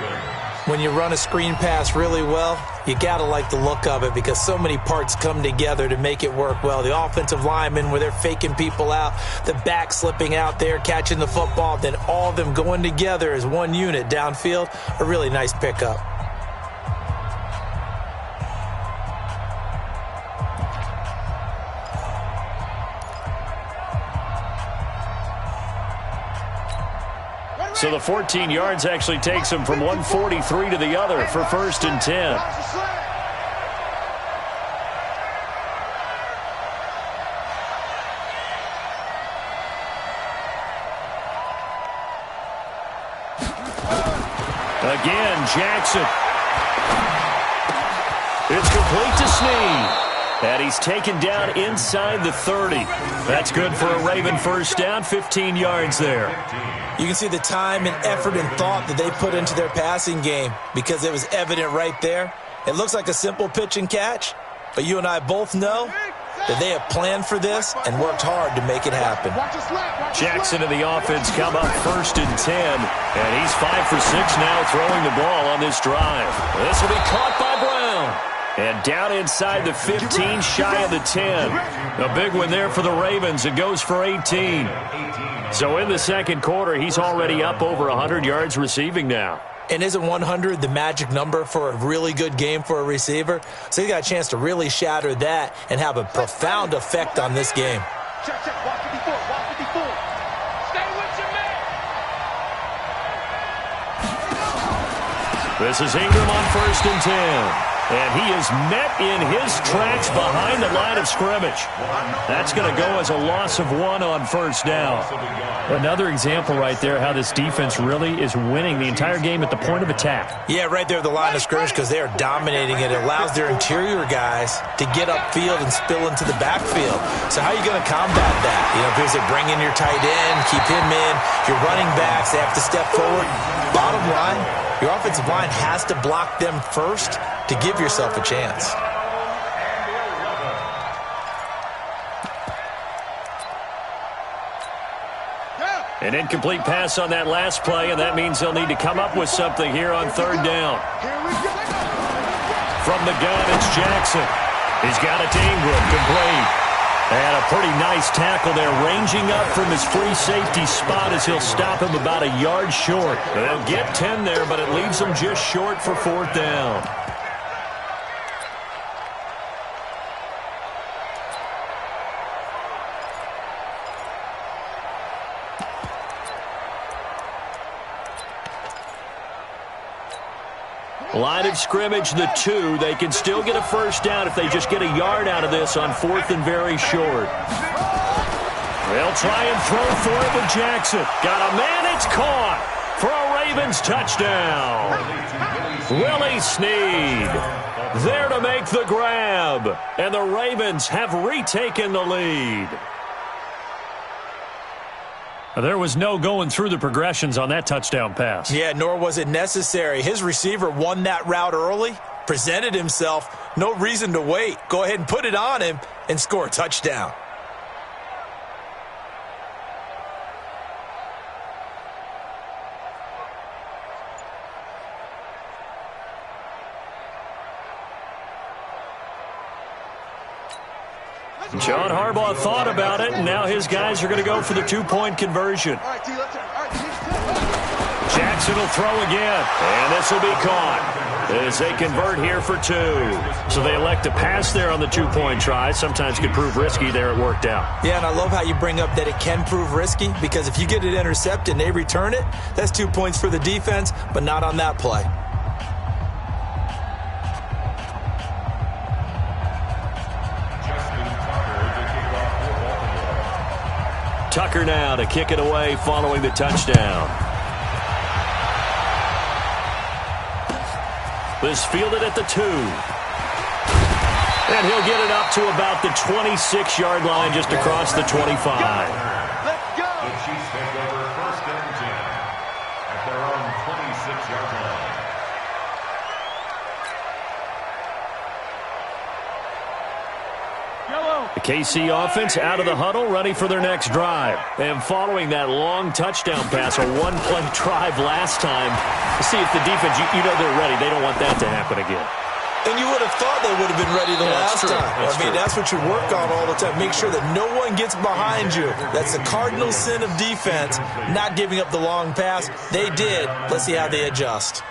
When you run a screen pass really well, you got to like the look of it because so many parts come together to make it work well. The offensive linemen where they're faking people out, the back slipping out there, catching the football, then all of them going together as one unit downfield, a really nice pickup. So the 14 yards actually takes them from 143 to the other for 1st and 10. Again, Jackson. It's complete to Snead. And he's taken down inside the 30. That's good for a Raven first down, 15 yards there. You can see the time and effort and thought that they put into their passing game because it was evident right there. It looks like a simple pitch and catch, but you and I both know that they have planned for this and worked hard to make it happen. Jackson and the offense come up 1st and 10, and he's 5 for 6 now throwing the ball on this drive. This will be caught by Brown. And down inside the 15, shy of the 10. A big one there for the Ravens. It goes for 18. So in the second quarter, he's already up over 100 yards receiving now. And isn't 100 the magic number for a really good game for a receiver? So he got a chance to really shatter that and have a profound effect on this game. Check, check, walk 54, walk 54. Stay with your man. This is Ingram on 1st and 10. And he is met in his tracks behind the line of scrimmage. That's going to go as a loss of 1 on first down. Another example right there how this defense really is winning the entire game at the point of attack. Yeah, right there at the line of scrimmage because they are dominating it. It allows their interior guys to get upfield and spill into the backfield. So how are you going to combat that? You know, if there's bring in your tight end, keep him in, your running backs, they have to step forward. Bottom line, your offensive line has to block them first to give yourself a chance. An incomplete pass on that last play, and that means they'll need to come up with something here on third down. From the gun, it's Jackson. He's got it to Ingram, complete. And a pretty nice tackle there, ranging up from his free safety spot as he'll stop him about a yard short. They'll get 10 there, but it leaves them just short for fourth down. Line of scrimmage, the 2. They can still get a first down if they just get a yard out of this on fourth and very short. They'll try and throw for it with Jackson. Got a man, it's caught for a Ravens touchdown. Willie Snead there to make the grab. And the Ravens have retaken the lead. There was no going through the progressions on that touchdown pass. Yeah, nor was it necessary. His receiver won that route early, presented himself. No reason to wait. Go ahead and put it on him and score a touchdown. John Harbaugh thought about it, and now his guys are going to go for the 2-point conversion. Jackson will throw again, and this will be caught as they convert here for 2. So they elect to pass there on the 2-point try. Sometimes could prove risky. There it worked out. Yeah, and I love how you bring up that it can prove risky, because if you get it intercepted and they return it, that's 2 points for the defense, but not on that play. Tucker now to kick it away following the touchdown. This fielded at the 2. And he'll get it up to about the 26-yard line, just across the 25. Let's go. The Chiefs take over first and 10 at their own 26-yard line. The KC offense out of the huddle, ready for their next drive. And following that long touchdown pass, a one-play drive last time, see if the defense, you know they're ready. They don't want that to happen again. And you would have thought they would have been ready the last time. That's what you work on all the time. Make sure that no one gets behind you. That's the cardinal sin of defense, not giving up the long pass. They did. Let's see how they adjust.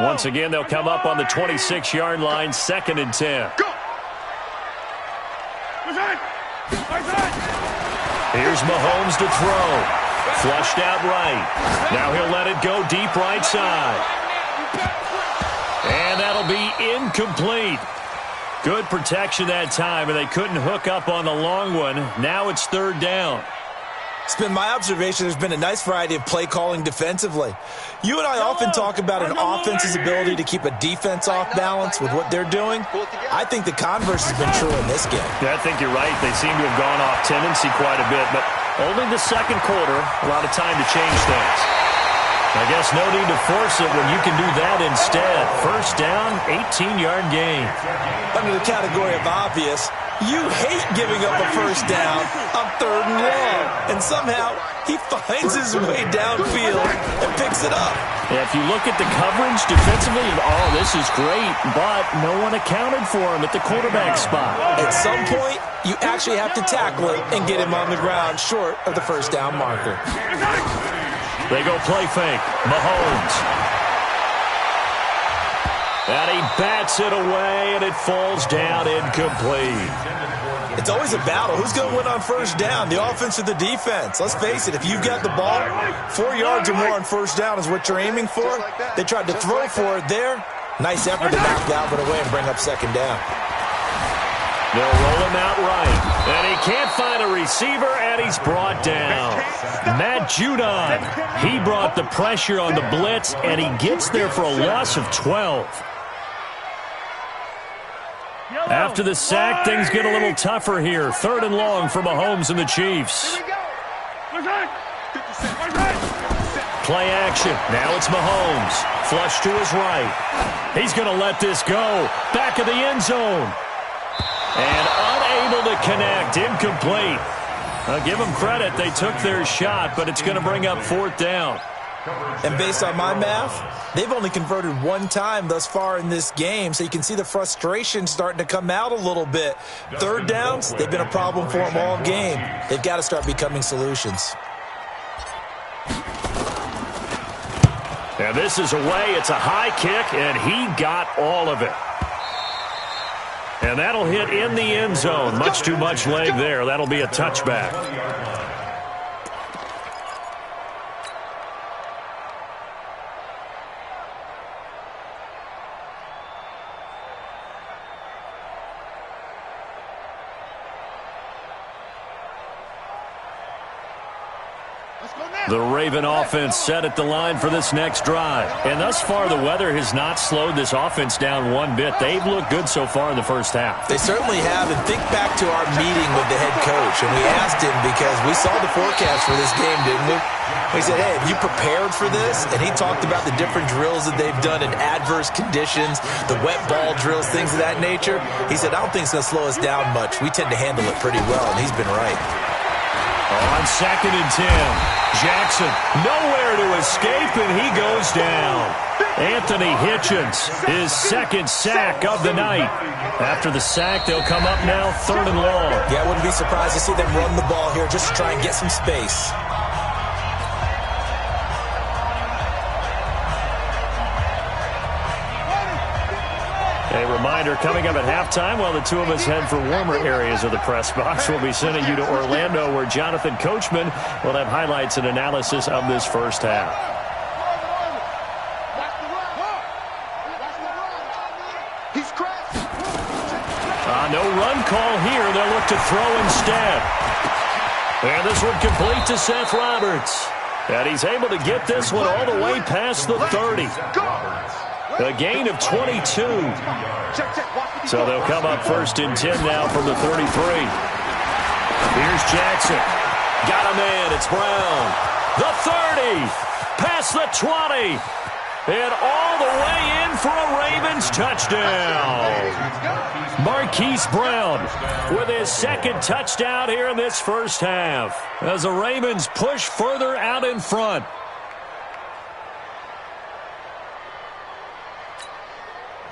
Once again, they'll come up on the 26-yard line, 2nd and 10. Go. Here's Mahomes to throw. Flushed out right. Now he'll let it go deep right side. And that'll be incomplete. Good protection that time, and they couldn't hook up on the long one. Now it's third down. It's been my observation there's been a nice variety of play calling defensively. You and I often talk about an offense's ability to keep a defense off balance with what they're doing. I think the converse has been true in this game. Yeah, I think you're right. They seem to have gone off tendency quite a bit, but only the second quarter, a lot of time to change things. I guess no need to force it when you can do that instead. First down, 18-yard gain. Under the category of obvious, you hate giving up a first down on 3rd and long. And somehow, he finds his way downfield and picks it up. Yeah, if you look at the coverage defensively, oh, this is great, but no one accounted for him at the quarterback spot. At some point, you actually have to tackle it and get him on the ground short of the first down marker. They go play fake. Mahomes. And he bats it away, and it falls down incomplete. It's always a battle. Who's going to win on first down, the offense or the defense? Let's face it, if you've got the ball, 4 yards or more on first down is what you're aiming for. They tried to throw for it there. Nice effort to knock that one away and bring up second down. They'll roll him out right. And he can't find a receiver, and he's brought down. Matt Judon, he brought the pressure on the blitz, and he gets there for a loss of 12. After the sack, things get a little tougher here. 3rd and long for Mahomes and the Chiefs. Play action. Now it's Mahomes. Flush to his right. He's going to let this go. Back of the end zone. And unable to connect. Incomplete. I'll give them credit. They took their shot, but it's going to bring up 4th down. And based on my math, they've only converted one time thus far in this game, so you can see the frustration starting to come out a little bit. 3rd downs, they've been a problem for them all game. They've got to start becoming solutions. And this is away. It's a high kick, and he got all of it. And that'll hit in the end zone. Much too much leg there. That'll be a touchback. The Raven offense set at the line for this next drive. And thus far, the weather has not slowed this offense down one bit. They've looked good so far in the first half. They certainly have. And think back to our meeting with the head coach. And we asked him because we saw the forecast for this game, didn't we? We said, hey, have you prepared for this? And he talked about the different drills that they've done in adverse conditions, the wet ball drills, things of that nature. He said, I don't think it's going to slow us down much. We tend to handle it pretty well, and he's been right. On 2nd and 10, Jackson nowhere to escape, and he goes down. Anthony Hitchens, his 2nd sack of the night. After the sack, they'll come up now 3rd and long. Yeah, I wouldn't be surprised to see them run the ball here just to try and get some space. A reminder, coming up at halftime, while the two of us head for warmer areas of the press box, we'll be sending you to Orlando, where Jonathan Coachman will have highlights and analysis of this first half. No run call here. They'll look to throw instead. And this one complete to Seth Roberts. And he's able to get this one all the way past the 30. A gain of 22. So they'll come up 1st and 10 now from the 33. Here's Jackson. Got a man. It's Brown. The 30. Past the 20. And all the way in for a Ravens touchdown. Marquise Brown with his 2nd touchdown here in this first half as the Ravens push further out in front.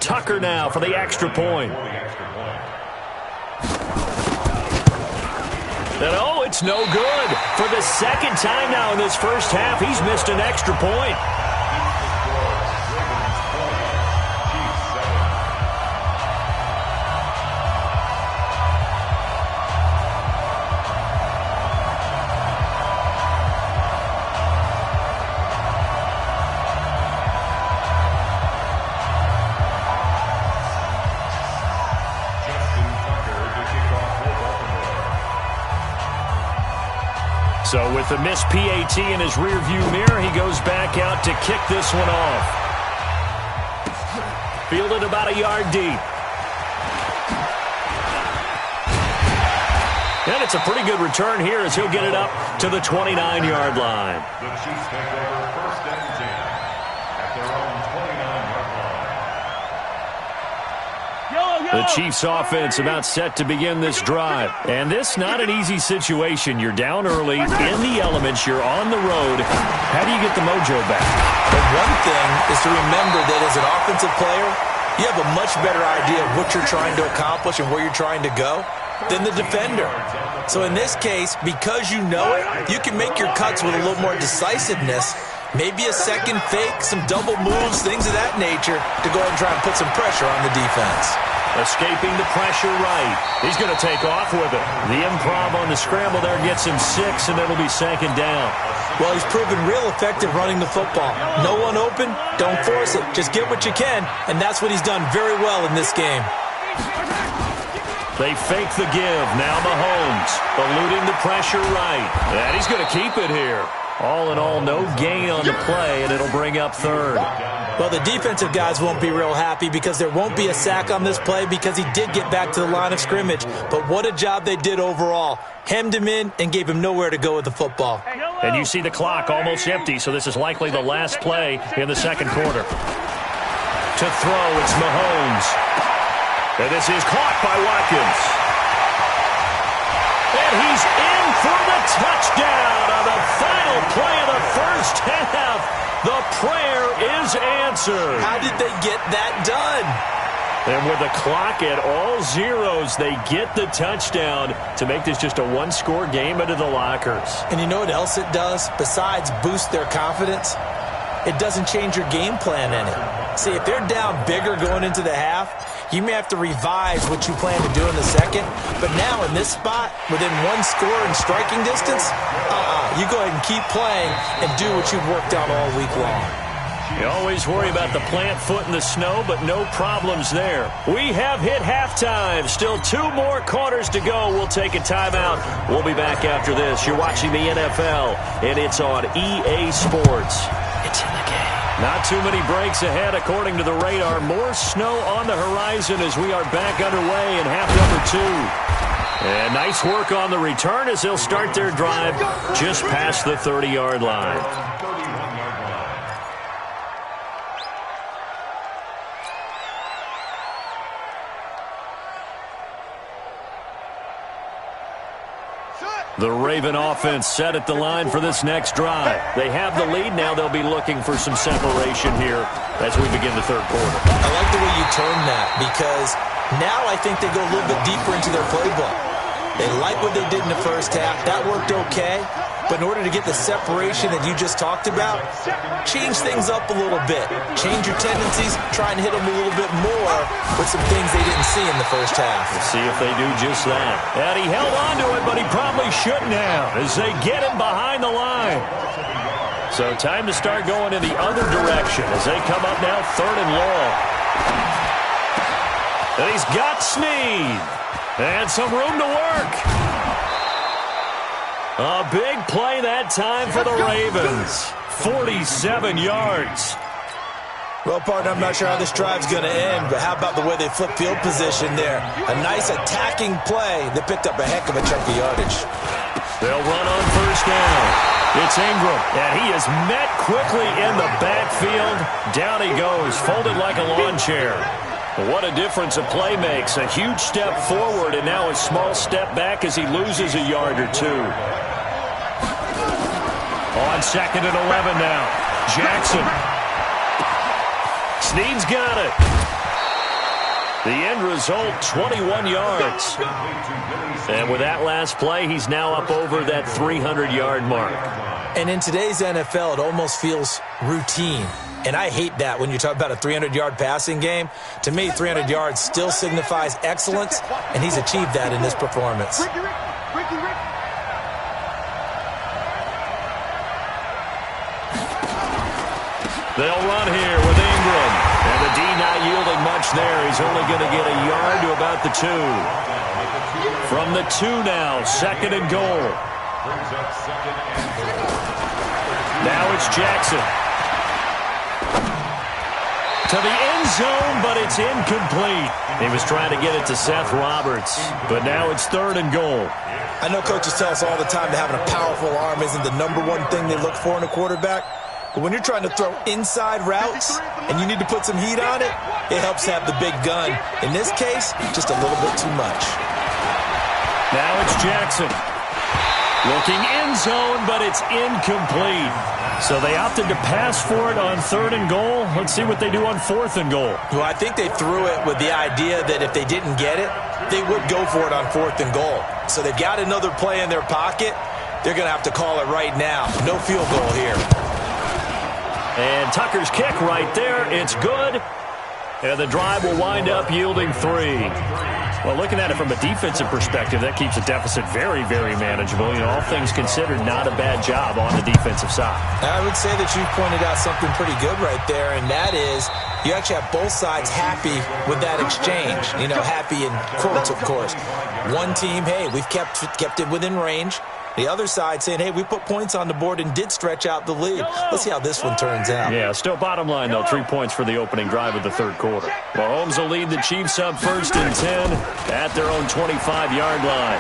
Tucker now for the extra point. And oh, it's no good. For the 2nd time now in this first half, he's missed an extra point. So with the missed PAT in his rearview mirror, he goes back out to kick this one off. Fielded about a yard deep. And it's a pretty good return here as he'll get it up to the 29-yard line. The Chiefs take over 1st and 10 at their own 29-yard line. The Chiefs offense about set to begin this drive. And this not an easy situation. You're down early, in the elements, you're on the road. How do you get the mojo back? But one thing is to remember that as an offensive player, you have a much better idea of what you're trying to accomplish and where you're trying to go than the defender. So in this case, because you know it, you can make your cuts with a little more decisiveness. Maybe a second fake, some double moves, things of that nature to go ahead and try and put some pressure on the defense. Escaping the pressure right. He's going to take off with it. The improv on the scramble there gets him 6, and it'll be 2nd down. Well, he's proven real effective running the football. No one open, don't force it. Just get what you can, and that's what he's done very well in this game. They fake the give. Now Mahomes eluding the pressure right. And he's going to keep it here. All in all, no gain on the play, and it'll bring up 3rd. Well, the defensive guys won't be real happy because there won't be a sack on this play because he did get back to the line of scrimmage. But what a job they did overall. Hemmed him in and gave him nowhere to go with the football. And you see the clock almost empty, so this is likely the last play in the 2nd quarter. To throw, it's Mahomes. And this is caught by Watkins. And he's in for touchdown on the final play of the first half. The prayer is answered. How did they get that done? And with the clock at all zeros, they get the touchdown to make this just a one-score game into the lockers. And you know what else it does? Besides boost their confidence, it doesn't change your game plan any. See, if they're down bigger going into the half, you may have to revise what you plan to do in the second. But now in this spot, within one score and striking distance, you go ahead and keep playing and do what you've worked on all week long. You always worry about the plant foot in the snow, but no problems there. We have hit halftime. Still 2 more quarters to go. We'll take a timeout. We'll be back after this. You're watching the NFL, and it's on EA Sports. It's in the game. Not too many breaks ahead, according to the radar. More snow on the horizon as we are back underway in half number 2. And nice work on the return as they'll start their drive just past the 30-yard line. The Raven offense set at the line for this next drive. They have the lead. Now they'll be looking for some separation here as we begin the third quarter. I like the way you turn that because now I think they go a little bit deeper into their playbook. They like what they did in the first half. That worked okay. But in order to get the separation that you just talked about, change things up a little bit. Change your tendencies. Try and hit them a little bit more with some things they didn't see in the first half. We'll see if they do just that. And he held on to it, but he probably shouldn't have as they get him behind the line. So time to start going in the other direction as they come up now 3rd and long. And he's got Snead. And some room to work. A big play that time for the Ravens. 47 yards. Well, partner, I'm not sure how this drive's going to end, but how about the way they flip field position there? A nice attacking play. They picked up a heck of a chunk of yardage. They'll run on first down. It's Ingram, and he is met quickly in the backfield. Down he goes, folded like a lawn chair. What a difference a play makes. A huge step forward and now a small step back as he loses a yard or 2. On 2nd and 11 now. Jackson. Snead's got it. The end result, 21 yards. And with that last play, he's now up over that 300-yard mark. And in today's NFL, it almost feels routine. And I hate that when you talk about a 300-yard passing game. To me, 300 yards still signifies excellence, and he's achieved that in this performance. They'll run here with Ingram. And the D not yielding much there. He's only going to get a yard to about the 2. From the 2 now, 2nd and goal. Now it's Jackson. To the end zone, but it's incomplete. He was trying to get it to Seth Roberts, but now it's 3rd and goal. I know coaches tell us all the time that having a powerful arm isn't the #1 thing they look for in a quarterback, but when you're trying to throw inside routes and you need to put some heat on it, it helps have the big gun. In this case, just a little bit too much. Now it's Jackson. Looking end zone, but it's incomplete. So they opted to pass for it on 3rd and goal. Let's see what they do on 4th and goal. Well, I think they threw it with the idea that if they didn't get it, they would go for it on 4th and goal. So they've got another play in their pocket. They're going to have to call it right now. No field goal here. And Tucker's kick right there. It's good. And the drive will wind up yielding 3. Well, looking at it from a defensive perspective, that keeps the deficit very, very manageable. You know, all things considered, not a bad job on the defensive side. I would say that you pointed out something pretty good right there, and that is you actually have both sides happy with that exchange. You know, happy in quotes, of course. One team, hey, we've kept it within range. The other side saying, hey, we put points on the board and did stretch out the lead. Let's see how this one turns out. Yeah, still bottom line, though, 3 points for the opening drive of the third quarter. Mahomes will lead the Chiefs up 1st and 10 at their own 25-yard line.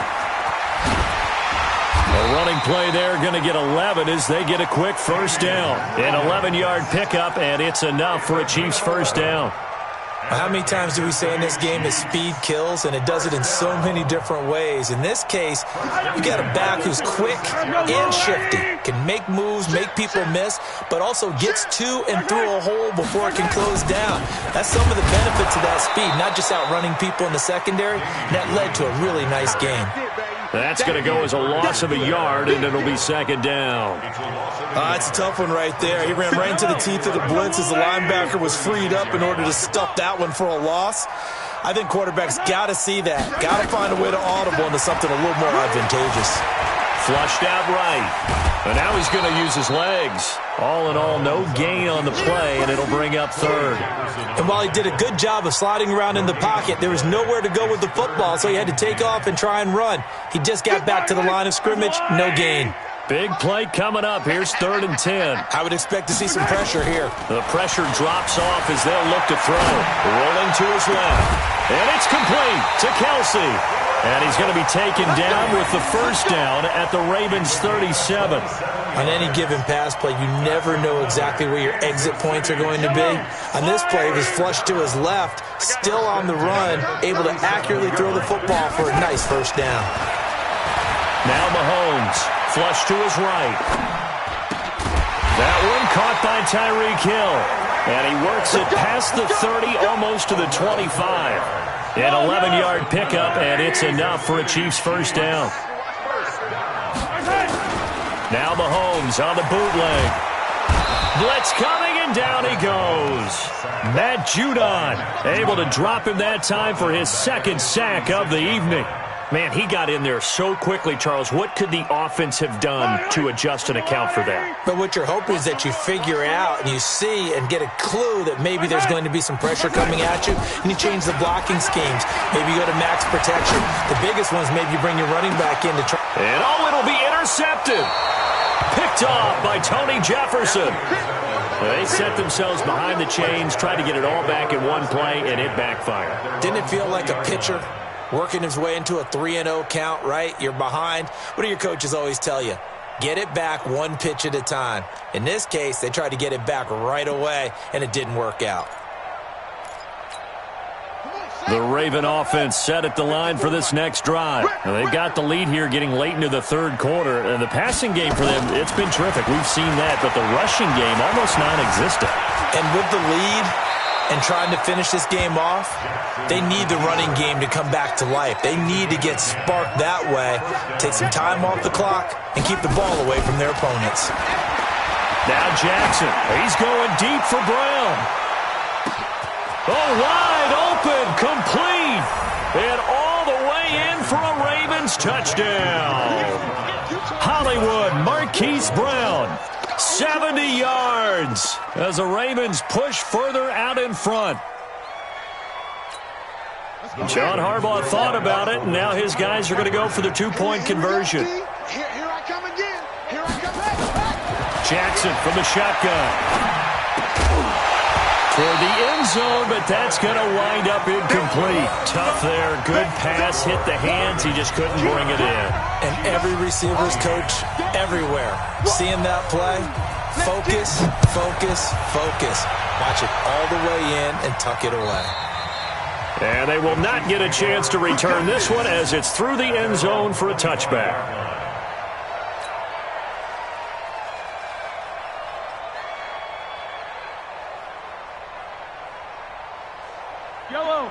A running play there, going to get 11 as they get a quick first down. An 11-yard pickup, and it's enough for a Chiefs first down. How many times do we say in this game that speed kills, and it does it in so many different ways? In this case, you got a back who's quick and shifty, can make moves, make people miss, but also gets to and through a hole before it can close down. That's some of the benefits of that speed, not just outrunning people in the secondary. And that led to a really nice game. That's going to go as a loss of a yard, and it'll be second down. It's a tough one right there. He ran right into the teeth of the blitz as the linebacker was freed up in order to stuff that one for a loss. I think quarterbacks got to see that. Got to find a way to audible into something a little more advantageous. Flushed out right. And now he's going to use his legs. All in all, no gain on the play, and it'll bring up third. And while he did a good job of sliding around in the pocket, there was nowhere to go with the football, so he had to take off and try and run. He just got back to the line of scrimmage, no gain. Big play coming up. Here's 3rd and 10. I would expect to see some pressure here. The pressure drops off as they'll look to throw. Rolling to his left. And it's complete to Kelsey. And he's going to be taken down with the first down at the Ravens' 37. On any given pass play, you never know exactly where your exit points are going to be. On this play, he was flushed to his left, still on the run, able to accurately throw the football for a nice first down. Now Mahomes, flush to his right. That one caught by Tyreek Hill. And he works it past the 30, almost to the 25. An 11-yard pickup, and it's enough for a Chiefs first down. Now Mahomes on the bootleg. Blitz coming, and down he goes. Matt Judon able to drop him that time for his second sack of the evening. Man, he got in there so quickly, Charles. What could the offense have done to adjust and account for that? But what you're hoping is that you figure out and you see and get a clue that maybe there's going to be some pressure coming at you, and you change the blocking schemes. Maybe you go to max protection. The biggest one is maybe you bring your running back in to try. And it'll be intercepted. Picked off by Tony Jefferson. They set themselves behind the chains, tried to get it all back in one play, and it backfired. Didn't it feel like a pitcher working his way into a 3-0 count, right? You're behind. What do your coaches always tell you? Get it back one pitch at a time. In this case, they tried to get it back right away, and it didn't work out. The Raven offense set at the line for this next drive. Now, they've got the lead here getting late into the third quarter. And the passing game for them, it's been terrific. We've seen that, but the rushing game almost non-existent. And with the lead and trying to finish this game off, they need the running game to come back to life. They need to get sparked that way, take some time off the clock, and keep the ball away from their opponents. Now Jackson, he's going deep for Brown. Oh, wide open, complete, and all the way in for a Ravens touchdown. Hollywood Marquise Brown. 70 yards as the Ravens push further out in front. John Harbaugh thought about it, and now his guys are going to go for the two-point conversion. Here I come again. Here I come back. Jackson from the shotgun. Toward the end zone, but that's going to wind up incomplete. Tough there. Good pass. Hit the hands. He just couldn't bring it in. And every receiver's coach everywhere, seeing that play, focus, focus, focus. Watch it all the way in and tuck it away. And they will not get a chance to return this one as it's through the end zone for a touchback.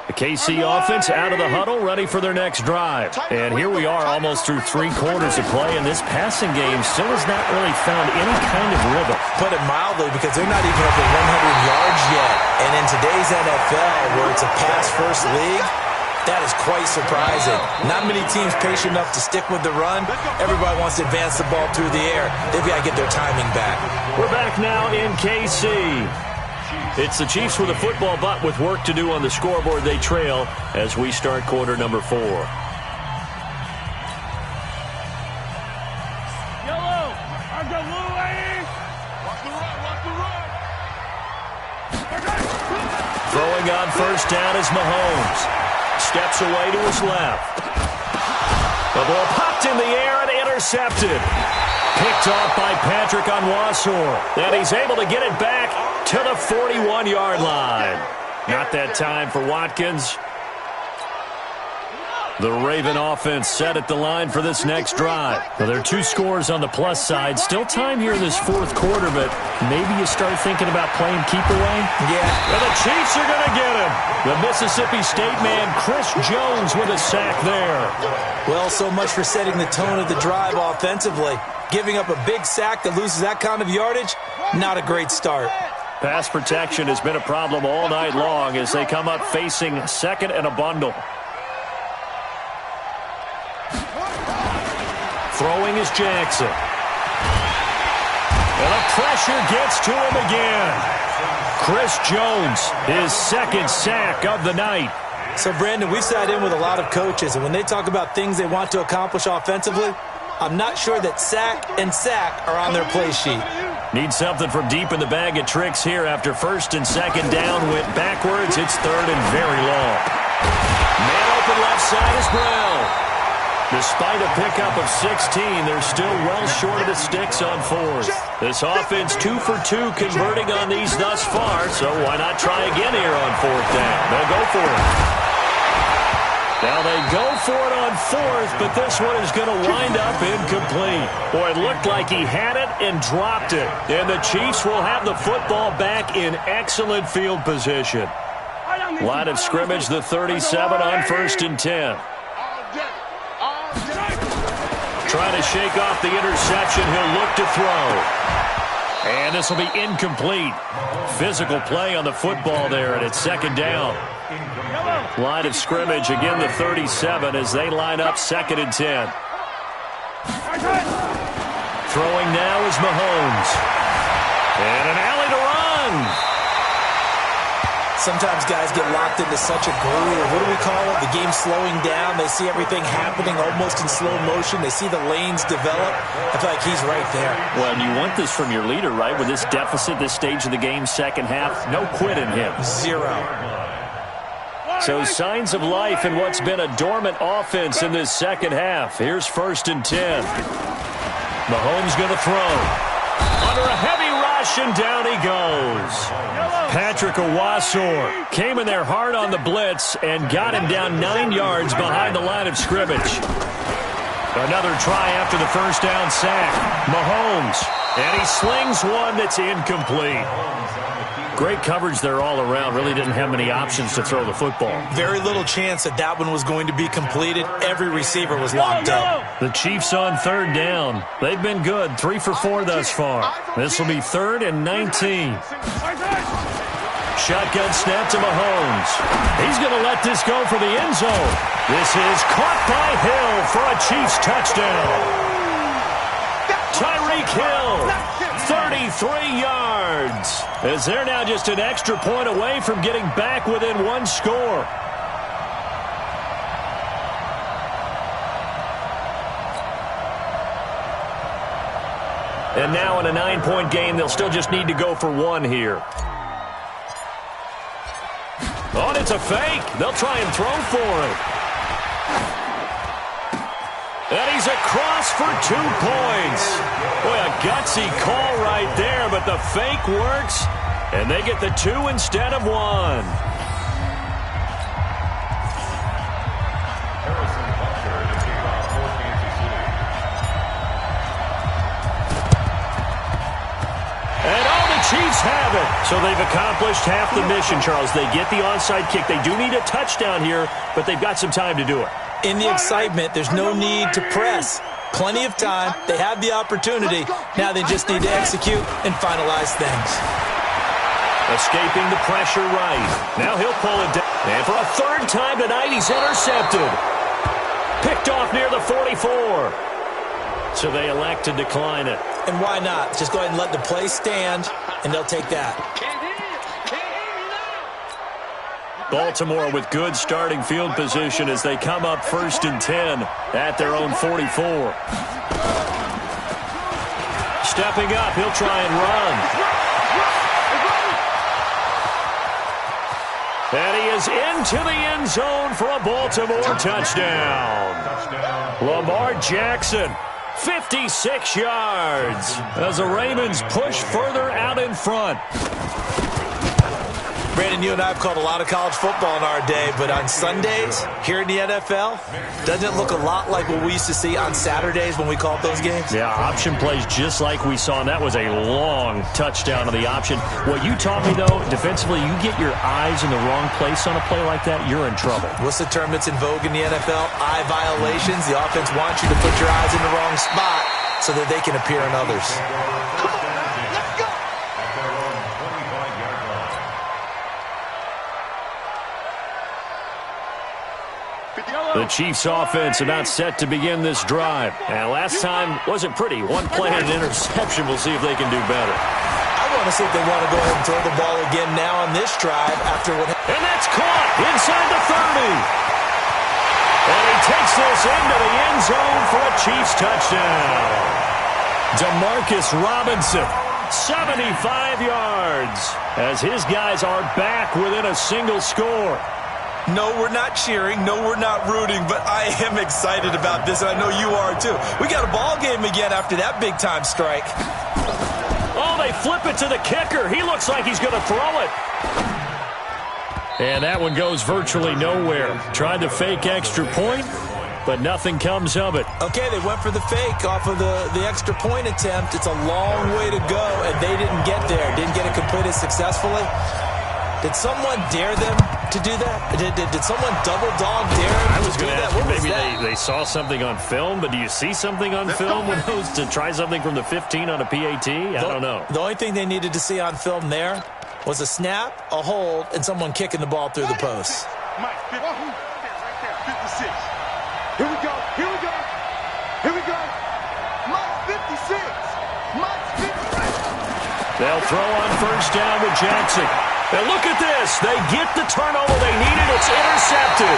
The KC offense out of the huddle, ready for their next drive. And here we are almost through 3 quarters of play, and this passing game still has not really found any kind of rhythm. Put it mildly, because they're not even up at 100 yards yet. And in today's NFL, where it's a pass-first league, that is quite surprising. Not many teams patient enough to stick with the run. Everybody wants to advance the ball through the air. They've got to get their timing back. We're back now in KC. It's the Chiefs with a football, but with work to do on the scoreboard. They trail as we start quarter number 4. Yellow. I got blue, lady. Watch the run. Watch the run. Throwing on first down is Mahomes. Steps away to his left. The ball popped in the air and intercepted. Picked off by Patrick Onwuasor. And he's able to get it back to the 41-yard line. Not that time for Watkins. The Raven offense set at the line for this next drive. Well, there are 2 scores on the plus side. Still time here in this fourth quarter, but maybe you start thinking about playing keep away? Yeah. And the Chiefs are going to get him. The Mississippi State man, Chris Jones, with a sack there. Well, so much for setting the tone of the drive offensively. Giving up a big sack that loses that kind of yardage, not a great start. Pass protection has been a problem all night long as they come up facing second and a bundle. Throwing is Jackson. And the pressure gets to him again. Chris Jones, his second sack of the night. So, Brandon, we've sat in with a lot of coaches, and when they talk about things they want to accomplish offensively, I'm not sure that sack and sack are on their play sheet. Need something from deep in the bag of tricks here after first and second down went backwards. It's third and very long. Man open left side is Brown. Despite a pickup of 16, they're still well short of the sticks on 4th. This offense 2 for 2 converting on these thus far, so why not try again here on 4th down? They'll go for it. Now they go for it on 4th, but this one is going to wind up incomplete. Boy, it looked like he had it and dropped it. And the Chiefs will have the football back in excellent field position. Line of scrimmage, the 37 on 1st and 10. Trying to shake off the interception. He'll look to throw. And this will be incomplete. Physical play on the football there, and it's second down. Line of scrimmage, again the 37 as they line up 2nd and 10. Throwing now is Mahomes. And an alley to run. Sometimes guys get locked into such a groove. What do we call it? The game slowing down. They see everything happening almost in slow motion. They see the lanes develop. I feel like he's right there. Well, and you want this from your leader, right? With this deficit, this stage of the game, second half, no quit in him. 0. So signs of life in what's been a dormant offense in this second half. Here's 1st and 10. Mahomes going to throw. Under a heavy rush, and down he goes. Patrick Owasor came in there hard on the blitz and got him down 9 yards behind the line of scrimmage. Another try after the first down sack. Mahomes, and he slings one that's incomplete. Great coverage there all around. Really didn't have many options to throw the football. Very little chance that that one was going to be completed. Every receiver was locked up. The Chiefs on 3rd down. They've been good. 3 for 4 thus far. This will be 3rd and 19. Shotgun snap to Mahomes. He's going to let this go for the end zone. This is caught by Hill for a Chiefs touchdown. Tyreek Hill, 33 yards. As they're now just an extra point away from getting back within 1 score. And now in a 9-point game, they'll still just need to go for 1 here. Oh, and it's a fake. They'll try and throw for it. And he's across for 2 points. Boy, a gutsy call right there, but the fake works, and they get the 2 instead of 1. Chiefs have it. So they've accomplished half the mission, Charles. They get the onside kick. They do need a touchdown here, but they've got some time to do it. In the excitement, there's no need to press. Plenty of time. They have the opportunity. Now they just need to execute and finalize things. Escaping the pressure right. Now he'll pull it down. And for a 3rd time tonight, he's intercepted. Picked off near the 44. So they elect to decline it. And why not? Just go ahead and let the play stand, and they'll take that. Baltimore with good starting field position as they come up 1st and 10 at their own 44. Stepping up, he'll try and run. And he is into the end zone for a Baltimore touchdown. Lamar Jackson, 56 yards as the Ravens push further out in front. Brandon, you and I have called a lot of college football in our day, but on Sundays here in the NFL, doesn't it look a lot like what we used to see on Saturdays when we called those games? Yeah, option plays just like we saw, and that was a long touchdown on the option. What you taught me, though, defensively, you get your eyes in the wrong place on a play like that, you're in trouble. What's the term that's in vogue in the NFL? Eye violations. The offense wants you to put your eyes in the wrong spot so that they can appear in others. The Chiefs offense about set to begin this drive. And last time wasn't pretty. One play and an interception. We'll see if they can do better. I want to see if they want to go ahead and throw the ball again now on this drive after what... And that's caught inside the 30. And he takes this into the end zone for a Chiefs touchdown. Demarcus Robinson, 75 yards, as his guys are back within a single score. No, we're not cheering. No, we're not rooting, but I am excited about this, and I know you are too. We got a ball game again after that big-time strike. Oh, they flip it to the kicker. He looks like he's going to throw it. And that one goes virtually nowhere. Tried to fake extra point, but nothing comes of it. Okay, they went for the fake off of the extra point attempt. It's a long way to go, and they didn't get there. Didn't get it completed successfully. Did someone dare them to do that? Did someone double dog dare them I was to do going to that? ask, What was maybe that? they saw something on film, but do you see something on film when those to try something from the 15 on a PAT? I don't know. The only thing they needed to see on film there was a snap, a hold, and someone kicking the ball through the post. Mike, 50, right there, 56. Here we go, here we go, here we go. Mike, 56. Mike, 56. They'll throw on first down with Jackson. And look at this. They get the turnover they needed. It's intercepted.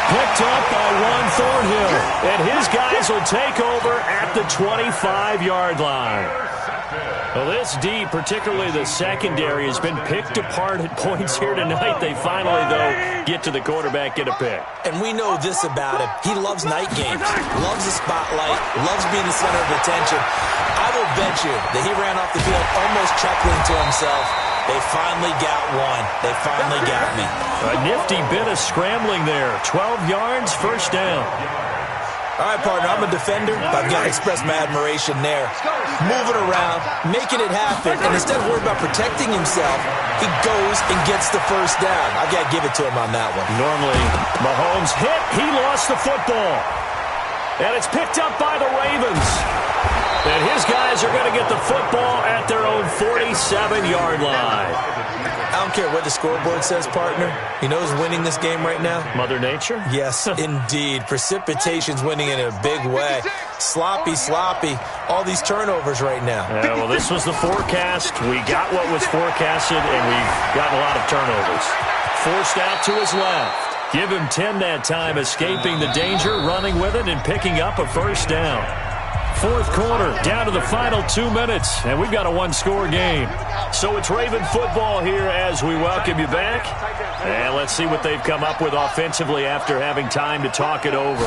Picked up by Juan Thornhill. And his guys will take over at the 25-yard line. Well, this D, particularly the secondary, has been picked apart at points here tonight. They finally, though, get to the quarterback, get a pick. And we know this about him. He loves night games, loves the spotlight, loves being the center of attention. I will bet you that he ran off the field almost chuckling to himself. They finally got one. They finally got me. A nifty bit of scrambling there. 12 yards, first down. All right, partner, I'm a defender, but I've got to express my admiration there. Moving around, making it happen, and instead of worrying about protecting himself, he goes and gets the first down. I've got to give it to him on that one. Normally, Mahomes hit. He lost the football. And it's picked up by the Ravens. And his guys are going to get the football at their own 47-yard line. I don't care what the scoreboard says, partner. You know who's winning this game right now? Mother Nature? Yes, indeed. Precipitation's winning in a big way. Sloppy, all these turnovers right now. Yeah, well, this was the forecast. We got what was forecasted, and we've gotten a lot of turnovers. Forced out to his left. Give him 10 that time, escaping the danger, running with it, and picking up a first down. Fourth quarter, down to the final 2 minutes, and we've got a one-score game. So it's Raven football here as we welcome you back. And let's see what they've come up with offensively after having time to talk it over.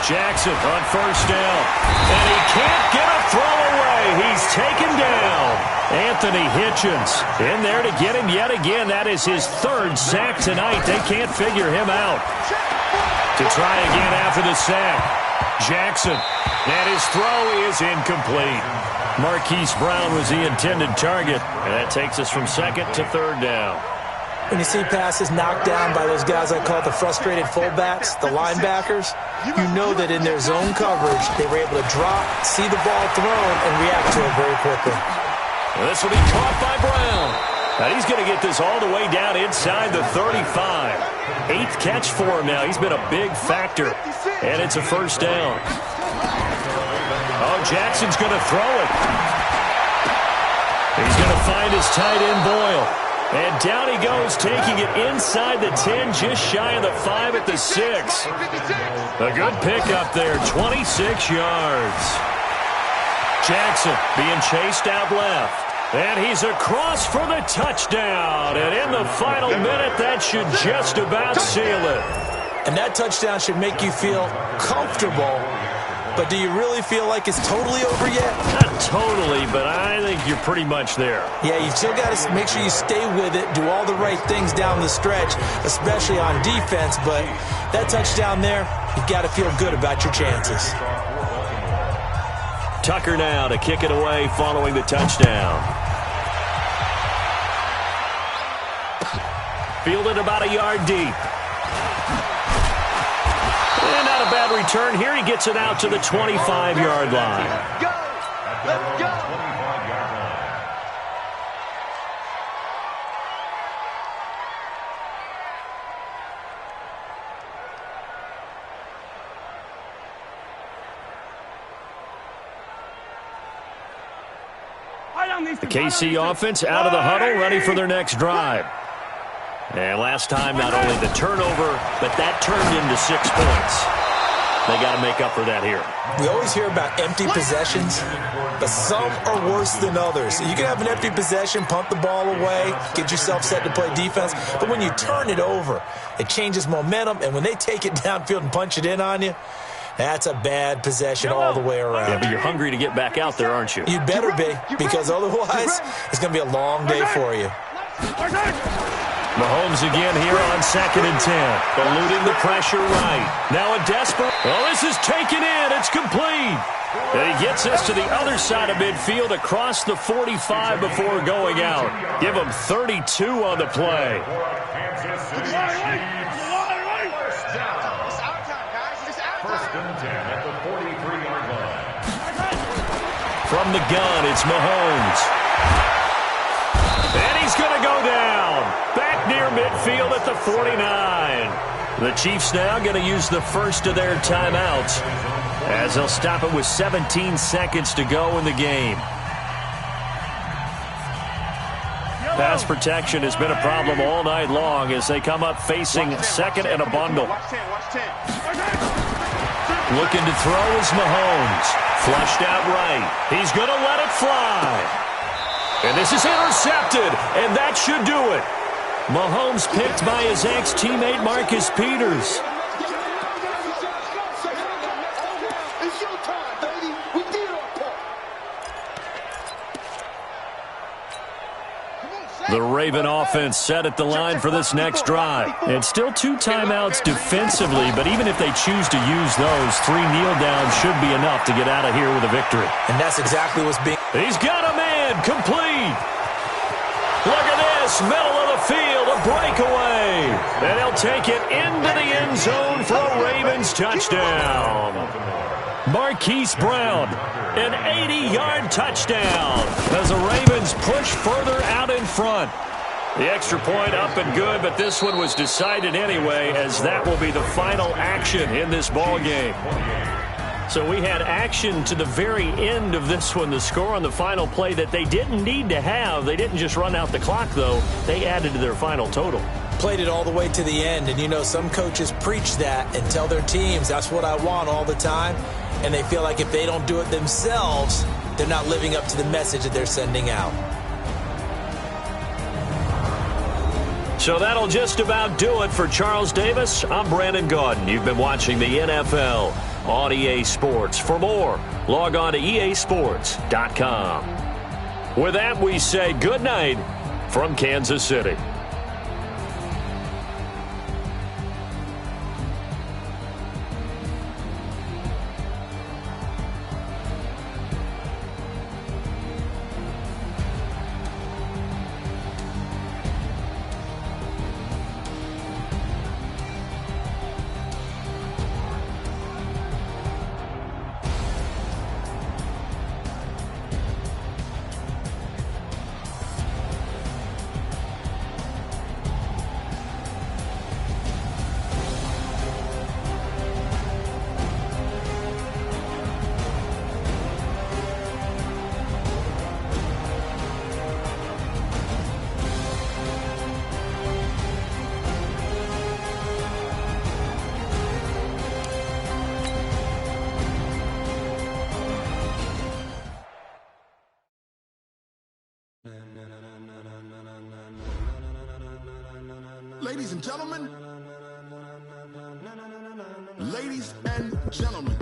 Jackson on first down, and he can't get a throw away. He's taken down. Anthony Hitchens in there to get him yet again. That is his third sack tonight. They can't figure him out. To try again after the sack. Jackson, and his throw is incomplete. Marquise Brown was the intended target, and that takes us from second to third down. When you see passes knocked down by those guys I call the frustrated fullbacks, the linebackers, you know that in their zone coverage, they were able to drop, see the ball thrown, and react to it very quickly. And this will be caught by Brown. And he's going to get this all the way down inside the 35. 8th catch for him now. He's been a big factor. And it's a first down. Oh, Jackson's going to throw it. He's going to find his tight end Boyle. And down he goes, taking it inside the 10, just shy of the 5 at the 6. A good pickup there, 26 yards. Jackson being chased out left. And he's across for the touchdown. And in the final minute, that should just about seal it. And that touchdown should make you feel comfortable but do you really feel like it's totally over yet? Not totally, but I think you're pretty much there. Yeah, you still got to make sure you stay with it, do all the right things down the stretch, especially on defense, but that touchdown there, you've got to feel good about your chances. Tucker now to kick it away following the touchdown. Fielded about a yard deep. And not a bad return here. He gets it out to the 25-yard line. Go! Let's go! The KC offense out of the huddle, ready for their next drive. And last time, not only the turnover, but that turned into 6 points. They got to make up for that here. We always hear about empty possessions, but some are worse than others. You can have an empty possession, pump the ball away, get yourself set to play defense, but when you turn it over, it changes momentum, and when they take it downfield and punch it in on you, that's a bad possession all the way around. Yeah, but you're hungry to get back out there, aren't you? You better be, because otherwise it's going to be a long day for you. Mahomes again here on 2nd and 10. Eluding the pressure right. Now a desperate. Oh, this is taken in. It's complete. And he gets us to the other side of midfield across the 45 before going out. Give him 32 on the play. First and 10 at the 43-yard line. From the gun, it's Mahomes. And he's going to go down. Back near midfield at the 49. The Chiefs now going to use the first of their timeouts as they'll stop it with 17 seconds to go in the game. Pass protection has been a problem all night long as they come up facing second and a bundle. Looking to throw is Mahomes. Flushed out right. He's going to let it fly. And this is intercepted, and that should do it. Mahomes picked by his ex-teammate Marcus Peters. It's your time, baby. We did our part. The Raven offense set at the line for this next drive. And still 2 timeouts defensively, but even if they choose to use those, 3 kneel downs should be enough to get out of here with a victory. And that's exactly what's being... He's got a man complete. Look at this, middle of the field, a breakaway. And he'll take it into the end zone for a Ravens touchdown. Marquise Brown, an 80-yard touchdown as the Ravens push further out in front. The extra point up and good, but this one was decided anyway, as that will be the final action in this ball game. So we had action to the very end of this one. The score on the final play that they didn't need to have. They didn't just run out the clock, though. They added to their final total. Played it all the way to the end, and you know some coaches preach that and tell their teams that's what I want all the time, and they feel like if they don't do it themselves, they're not living up to the message that they're sending out. So that'll just about do it for Charles Davis. I'm Brandon Gaudin. You've been watching the NFL on EA Sports. For more, log on to easports.com. With that, we say good night from Kansas City. Ladies and gentlemen,